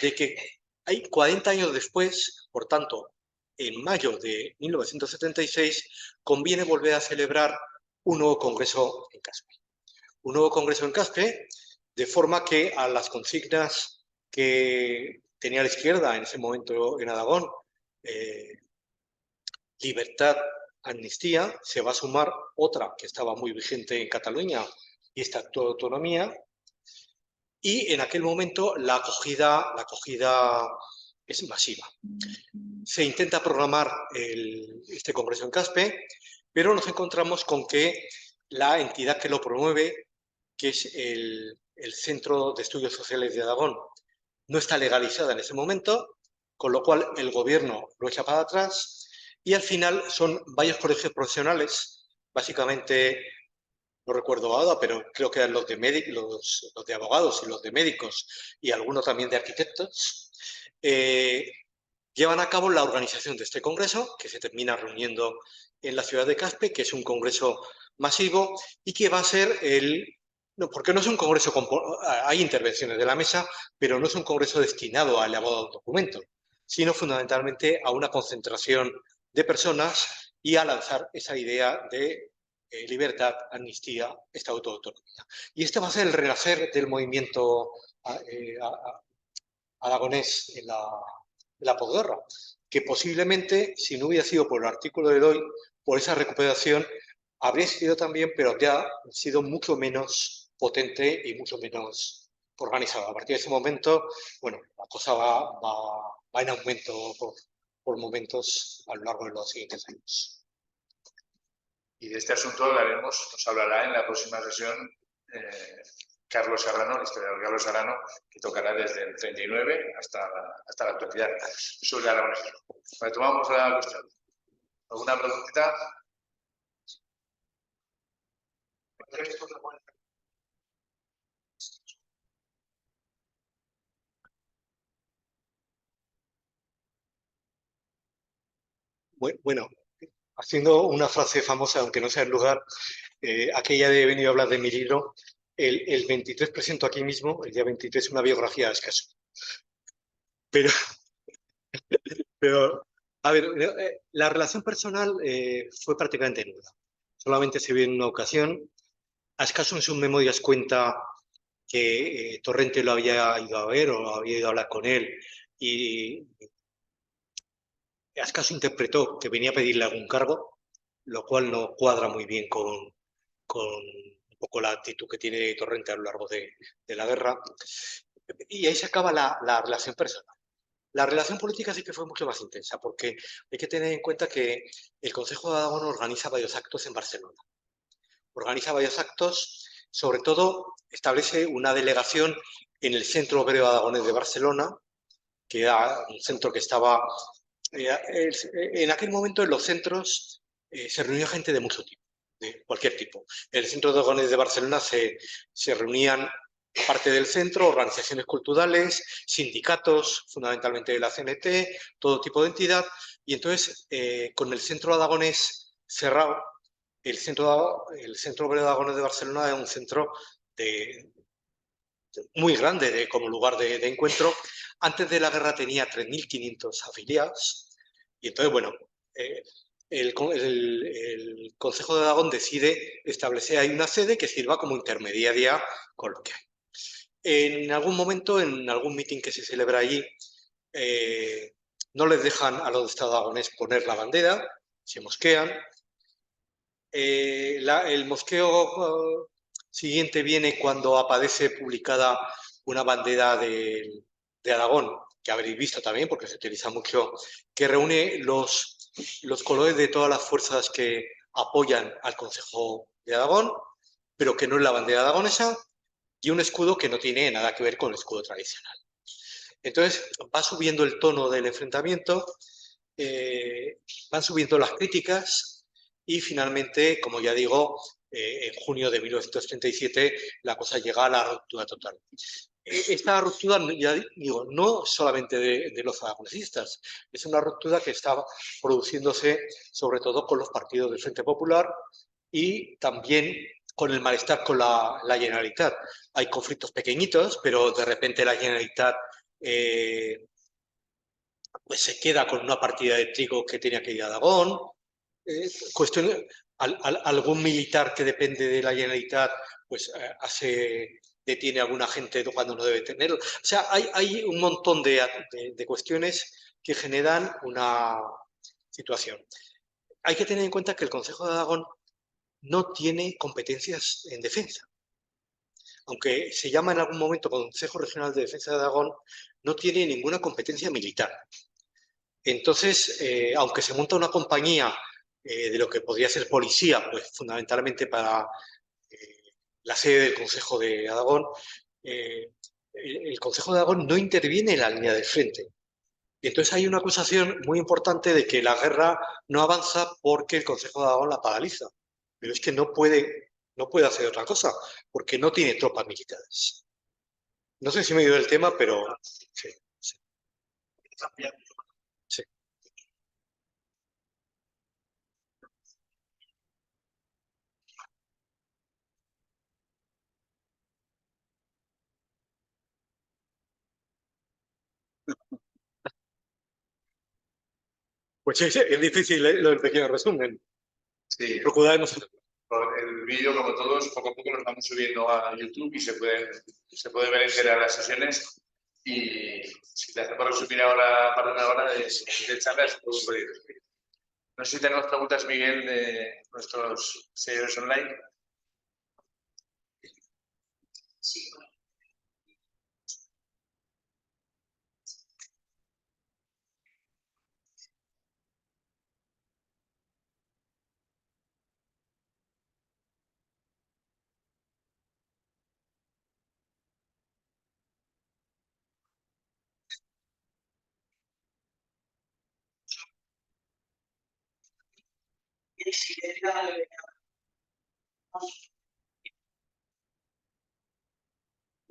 de que hay 40 años después, por tanto, en mayo de 1976, conviene volver a celebrar un nuevo congreso en Caspe. Un nuevo congreso en Caspe, de forma que a las consignas que tenía la izquierda en ese momento en Aragón, libertad, amnistía, se va a sumar otra que estaba muy vigente en Cataluña y Estatuto de Autonomía. Y en aquel momento la acogida es masiva. Se intenta programar este congreso en Caspe, pero nos encontramos con que la entidad que lo promueve, que es el Centro de Estudios Sociales de Aragón, no está legalizada en ese momento, con lo cual el gobierno lo echa para atrás y al final son varios colegios profesionales, básicamente, no recuerdo ahora, pero creo que eran los de abogados y los de médicos y algunos también de arquitectos, llevan a cabo la organización de este congreso, que se termina reuniendo en la ciudad de Caspe, que es un congreso masivo y que va a ser no, porque no es un congreso, hay intervenciones de la mesa, pero no es un congreso destinado a elaborar un documento, sino fundamentalmente a una concentración de personas y a lanzar esa idea de libertad, amnistía, estatuto de autonomía. Y este va a ser el renacer del movimiento aragonés en la posguerra, que posiblemente, si no hubiera sido por el artículo de Eloy, por esa recuperación, habría sido también, pero ya sido mucho menos potente y mucho menos organizada. A partir de ese momento, bueno, la cosa va en aumento por momentos a lo largo de los siguientes años. Y de este asunto nos hablará en la próxima sesión Carlos Serrano, el historiador Carlos Serrano, que tocará desde el 39 hasta la actualidad sobre Aragón. Retomamos la cuestión. ¿Alguna preguntita? Bueno, haciendo una frase famosa, aunque no sea el lugar, aquella de he venido a hablar de mi libro, el 23 presento aquí mismo, el día 23, una biografía escaso. Pero, pero a ver, la relación personal fue prácticamente nula. Solamente se vio en una ocasión. Ascaso en sus memorias cuenta que Torrente lo había ido a ver o había ido a hablar con él y Ascaso interpretó que venía a pedirle algún cargo, lo cual no cuadra muy bien con un poco la actitud que tiene Torrente a lo largo de la guerra. Y ahí se acaba la relación personal. La relación política sí que fue mucho más intensa, porque hay que tener en cuenta que el Consejo de Aragón organiza varios actos en Barcelona. Organiza varios actos, sobre todo establece una delegación en el Centro Obrero Aragonés de Barcelona, que era un centro que estaba... en aquel momento en los centros se reunía gente de mucho tipo, de cualquier tipo. En el Centro Aragonés de Barcelona se reunían parte del centro, organizaciones culturales, sindicatos, fundamentalmente de la CNT, todo tipo de entidad, y entonces con el Centro Aragonés cerrado, el centro Obrero Aragonés de Barcelona era un centro de, muy grande como lugar de encuentro. Antes de la guerra tenía 3.500 afiliados y entonces, bueno, eh, el Consejo de Aragón decide establecer ahí una sede que sirva como intermediaria con lo que hay. En algún momento, en algún mitin que se celebra allí, eh, no les dejan a los de Estado aragonés poner la bandera, se mosquean. El mosqueo siguiente viene cuando aparece publicada una bandera de Aragón, que habréis visto también porque se utiliza mucho, que reúne los colores de todas las fuerzas que apoyan al Consejo de Aragón, pero que no es la bandera aragonesa, y un escudo que no tiene nada que ver con el escudo tradicional. Entonces va subiendo el tono del enfrentamiento, van subiendo las críticas y finalmente, como ya digo, en junio de 1937 la cosa llega a la ruptura total. Esta ruptura, ya digo, no solamente de los aragonesistas, es una ruptura que está produciéndose sobre todo con los partidos del Frente Popular y también con el malestar con la Generalitat. Hay conflictos pequeñitos, pero de repente la Generalitat pues se queda con una partida de trigo que tenía que ir a Aragón, cuestión, algún militar que depende de la Generalitat pues detiene a alguna gente cuando no debe tenerlo. O sea, hay un montón de cuestiones que generan una situación. Hay que tener en cuenta que el Consejo de Aragón no tiene competencias en defensa. Aunque se llama en algún momento Consejo Regional de Defensa de Aragón, no tiene ninguna competencia militar. Entonces, aunque se monta una compañía de lo que podría ser policía, pues fundamentalmente para la sede del Consejo de Aragón, el Consejo de Aragón no interviene en la línea del frente. Y entonces hay una acusación muy importante de que la guerra no avanza porque el Consejo de Aragón la paraliza. Pero es que no puede hacer otra cosa, porque no tiene tropas militares. No sé si me he ido del tema, pero sí, sí, sí. Pues es difícil lo del pequeño resumen. Sí, Procurar no ser- el vídeo, como todos, poco a poco lo estamos subiendo a YouTube y se puede ver entera las sesiones. Y si te hacemos resumir ahora para una hora de charlas, pues puede ir. No sé si tenemos preguntas, Miguel, de nuestros seguidores online.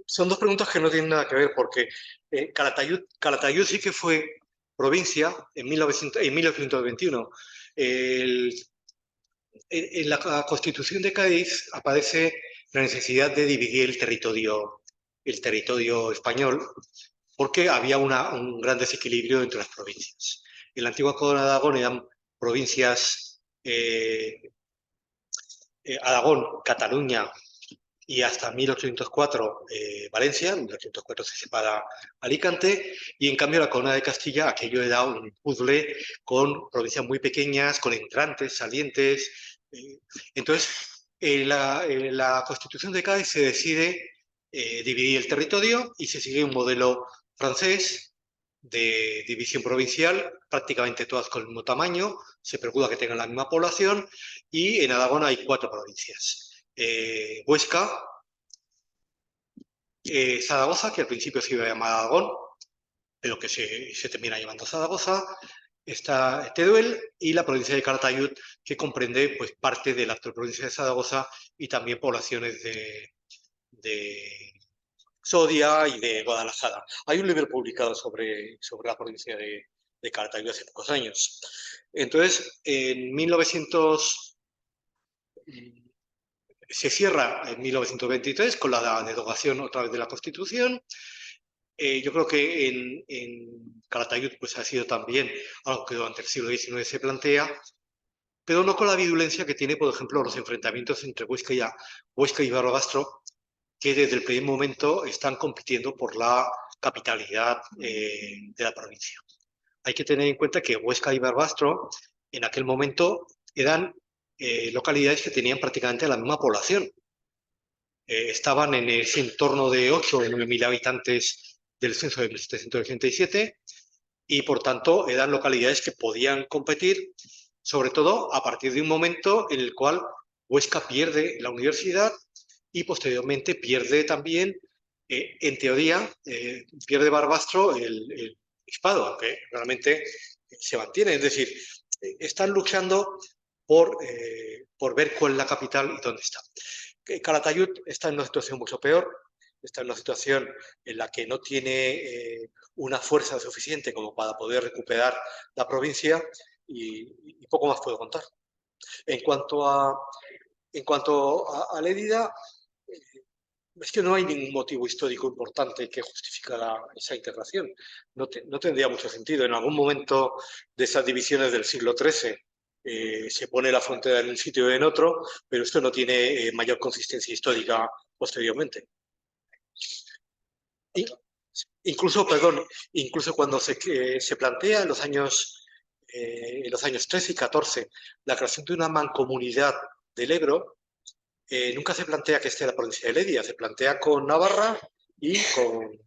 Son dos preguntas que no tienen nada que ver, porque Calatayud sí que fue provincia, en 1821, en la Constitución de Cádiz aparece la necesidad de dividir el territorio español, porque había un gran desequilibrio entre las provincias. En la antigua Corona de Aragón eran provincias Aragón, Cataluña y hasta 1804 Valencia, en 1804 se separa Alicante, y en cambio la Corona de Castilla, aquello era un puzzle con provincias muy pequeñas, con entrantes, salientes. Entonces, en la Constitución de Cádiz se decide dividir el territorio y se sigue un modelo francés de división provincial, prácticamente todas con el mismo tamaño, se procura que tengan la misma población, y en Aragón hay 4 provincias. Huesca, Zaragoza, que al principio se iba a llamar Aragón, pero que se termina llamando Zaragoza, está Teruel y la provincia de Calatayud, que comprende pues, parte de la actual provincia de Zaragoza y también poblaciones de Soria y de Guadalajara. Hay un libro publicado sobre la provincia de Calatayud hace pocos años. Entonces, en 1900... se cierra en 1923 con la derogación otra vez de la Constitución. Yo creo que en Calatayud pues, ha sido también algo que durante el siglo XIX se plantea, pero no con la virulencia que tiene, por ejemplo, los enfrentamientos entre Huesca y Barbastro, que desde el primer momento están compitiendo por la capitalidad de la provincia. Hay que tener en cuenta que Huesca y Barbastro en aquel momento eran localidades que tenían prácticamente la misma población. Estaban en ese entorno de 8 o 9.000 habitantes del censo de 1787 y, por tanto, eran localidades que podían competir, sobre todo a partir de un momento en el cual Huesca pierde la universidad y posteriormente pierde también, en teoría, pierde Barbastro el obispado, aunque realmente se mantiene. Es decir, están luchando por ver cuál es la capital y dónde está. Calatayud está en una situación mucho peor, está en una situación en la que no tiene una fuerza suficiente como para poder recuperar la provincia y poco más puedo contar. En cuanto a Lérida, es que no hay ningún motivo histórico importante que justificara esa integración. No tendría mucho sentido. En algún momento de esas divisiones del siglo XIII se pone la frontera en un sitio o en otro, pero esto no tiene mayor consistencia histórica posteriormente. Incluso cuando se plantea en los años 13 y 14 la creación de una mancomunidad del Ebro, nunca se plantea que esté la provincia de Lérida, se plantea con Navarra y con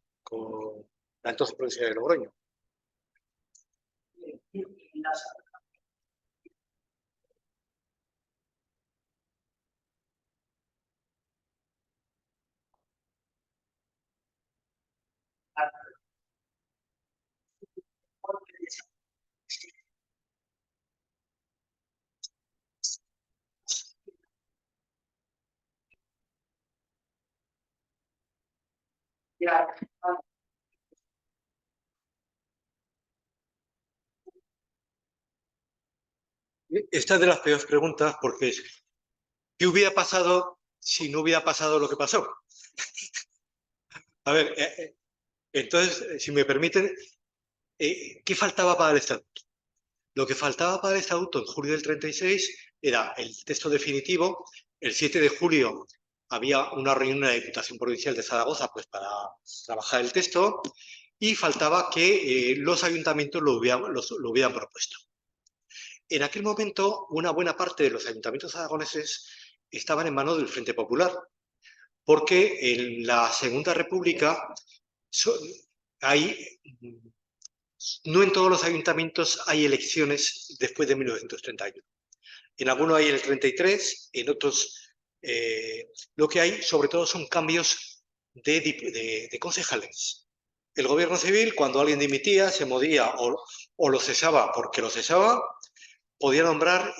la entonces provincia de Logroño. Esta es de las peores preguntas porque es, ¿qué hubiera pasado si no hubiera pasado lo que pasó? A ver, entonces, si me permiten, ¿qué faltaba para el estatuto? Lo que faltaba para el estatuto en julio del 36 era el texto definitivo. El 7 de julio había una reunión en la Diputación Provincial de Zaragoza pues, para trabajar el texto y faltaba que los ayuntamientos lo hubieran propuesto. En aquel momento, una buena parte de los ayuntamientos aragoneses estaban en manos del Frente Popular, porque en la Segunda República no en todos los ayuntamientos hay elecciones después de 1931. En algunos hay en el 33, en otros lo que hay sobre todo son cambios de concejales. El gobierno civil, cuando alguien dimitía, se movía o lo cesaba porque lo cesaba, podía nombrar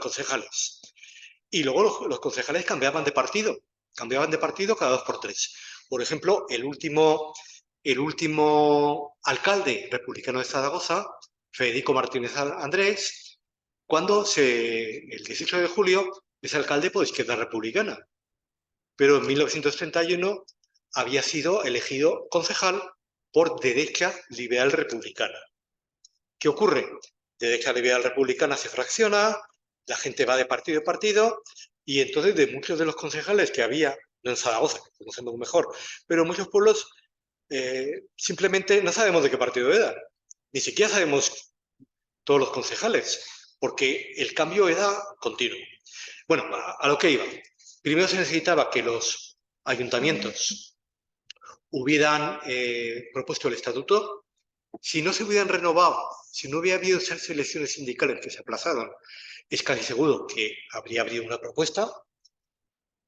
concejales. Y luego los concejales cambiaban de partido cada 2 por 3. Por ejemplo, el último el último alcalde republicano de Zaragoza, Federico Martínez Andrés, cuando el 18 de julio es alcalde por Izquierda Republicana. Pero en 1931 había sido elegido concejal por Derecha Liberal Republicana. ¿Qué ocurre? Derecha Liberal Republicana se fracciona, la gente va de partido en partido, y entonces de muchos de los concejales que había, no en Zaragoza, que conocemos mejor, pero en muchos pueblos simplemente no sabemos de qué partido era. Ni siquiera sabemos todos los concejales, porque el cambio era continuo. Bueno, a lo que iba. Primero se necesitaba que los ayuntamientos hubieran propuesto el estatuto. Si no se hubieran renovado, si no hubiera habido esas elecciones sindicales que se aplazaron, es casi seguro que habría habido una propuesta,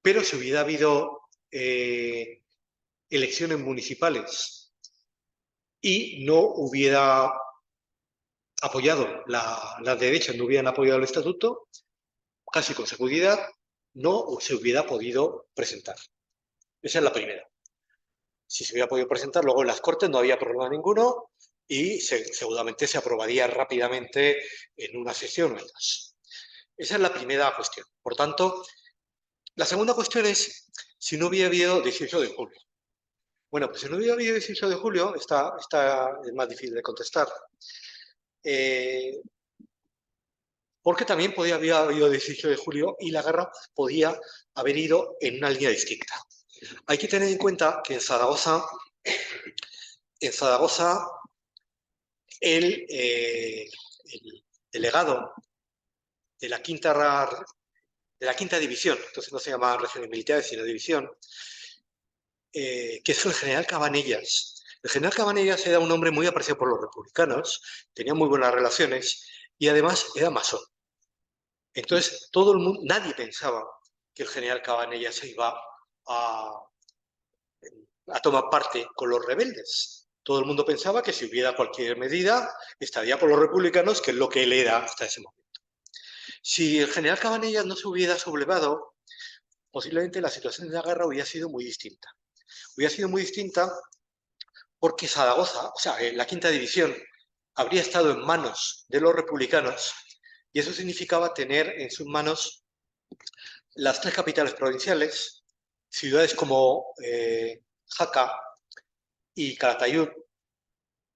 pero si hubiera habido elecciones municipales y no hubiera apoyado, las derechas no hubieran apoyado el estatuto, casi con seguridad no se hubiera podido presentar. Esa es la primera. Si se hubiera podido presentar, luego en las Cortes no había problema ninguno y seguramente se aprobaría rápidamente en una sesión o en dos. Esa es la primera cuestión. Por tanto, la segunda cuestión es si no hubiera habido 18 de julio. Bueno, pues si no hubiera habido 18 de julio, esta es más difícil de contestar. Porque también podía haber habido 18 de julio y la guerra podía haber ido en una línea distinta. Hay que tener en cuenta que en Zaragoza el delegado de la quinta división, entonces no se llamaban regiones militares, sino división, que es el general Cabanellas. El general Cabanellas era un hombre muy apreciado por los republicanos, tenía muy buenas relaciones y además era masón. Entonces, todo el mundo, nadie pensaba que el general Cabanellas se iba a tomar parte con los rebeldes. Todo el mundo pensaba que si hubiera cualquier medida, estaría con los republicanos, que es lo que él era hasta ese momento. Si el general Cabanellas no se hubiera sublevado, posiblemente la situación de la guerra hubiera sido muy distinta. Hubiera sido muy distinta porque Zaragoza, o sea, la quinta división, habría estado en manos de los republicanos y eso significaba tener en sus manos las tres capitales provinciales, ciudades como Jaca y Calatayud,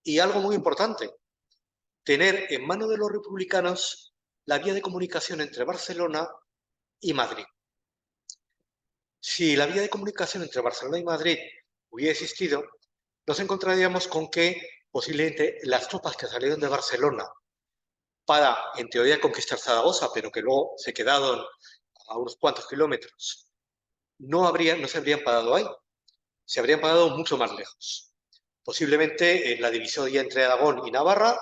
y algo muy importante, tener en manos de los republicanos la vía de comunicación entre Barcelona y Madrid. Si la vía de comunicación entre Barcelona y Madrid hubiera existido, nos encontraríamos con que posiblemente las tropas que salieron de Barcelona para, en teoría, conquistar Zaragoza, pero que luego se quedaron a unos cuantos kilómetros, no se habrían parado ahí, se habrían parado mucho más lejos. Posiblemente en la divisoria entre Aragón y Navarra,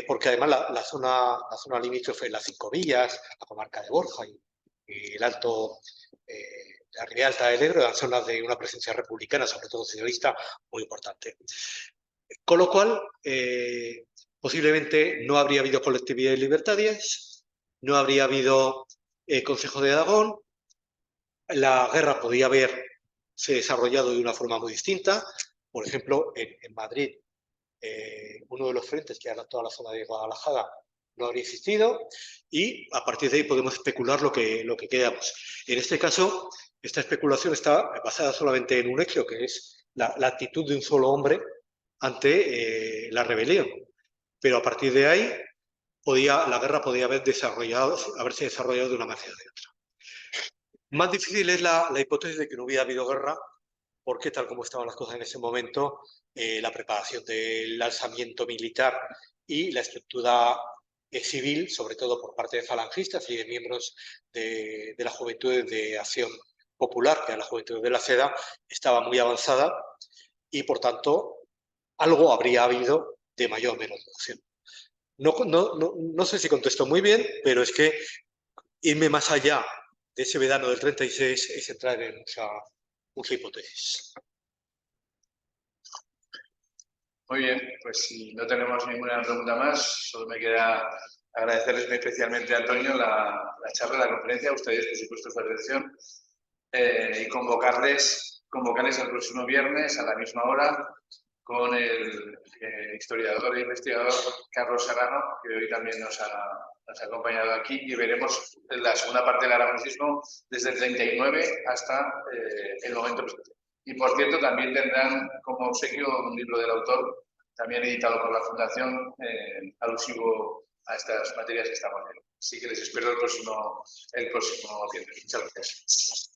porque además la zona limítrofe, las Cinco Villas, la comarca de Borja y el Alto, la Ribera Alta del Ebro, eran zonas de una presencia republicana, sobre todo señorista, muy importante. Con lo cual, posiblemente no habría habido colectividades libertarias, no habría habido Consejo de Aragón, la guerra podía haberse desarrollado de una forma muy distinta. Por ejemplo, en Madrid, uno de los frentes, que era toda la zona de Guadalajara, no habría existido y a partir de ahí podemos especular lo que queramos. En este caso, esta especulación está basada solamente en un hecho, que es la actitud de un solo hombre ante la rebelión. Pero a partir de ahí, la guerra podía haberse desarrollado de una manera o de otra. Más difícil es la hipótesis de que no hubiera habido guerra, porque tal como estaban las cosas en ese momento, la preparación del alzamiento militar y la estructura civil, sobre todo por parte de falangistas y de miembros de la Juventud de Acción Popular, que era la Juventud de la Seda, estaba muy avanzada y, por tanto, algo habría habido de mayor o menor duración. No sé si contesto muy bien, pero es que irme más allá de ese verano del 36 es entrar en mucha hipótesis. Muy bien, pues si no tenemos ninguna pregunta más, solo me queda agradecerles muy especialmente a Antonio la charla, la conferencia, a ustedes por supuesto su atención y convocarles convocarles el próximo viernes a la misma hora con el historiador e investigador Carlos Serrano, que hoy también nos ha acompañado aquí, y veremos la segunda parte del aragonesismo desde el 39 hasta el momento presente. Y por cierto, también tendrán como obsequio un libro del autor, también editado por la Fundación, alusivo a estas materias que estamos viendo. Así que les espero el próximo viernes. Muchas gracias.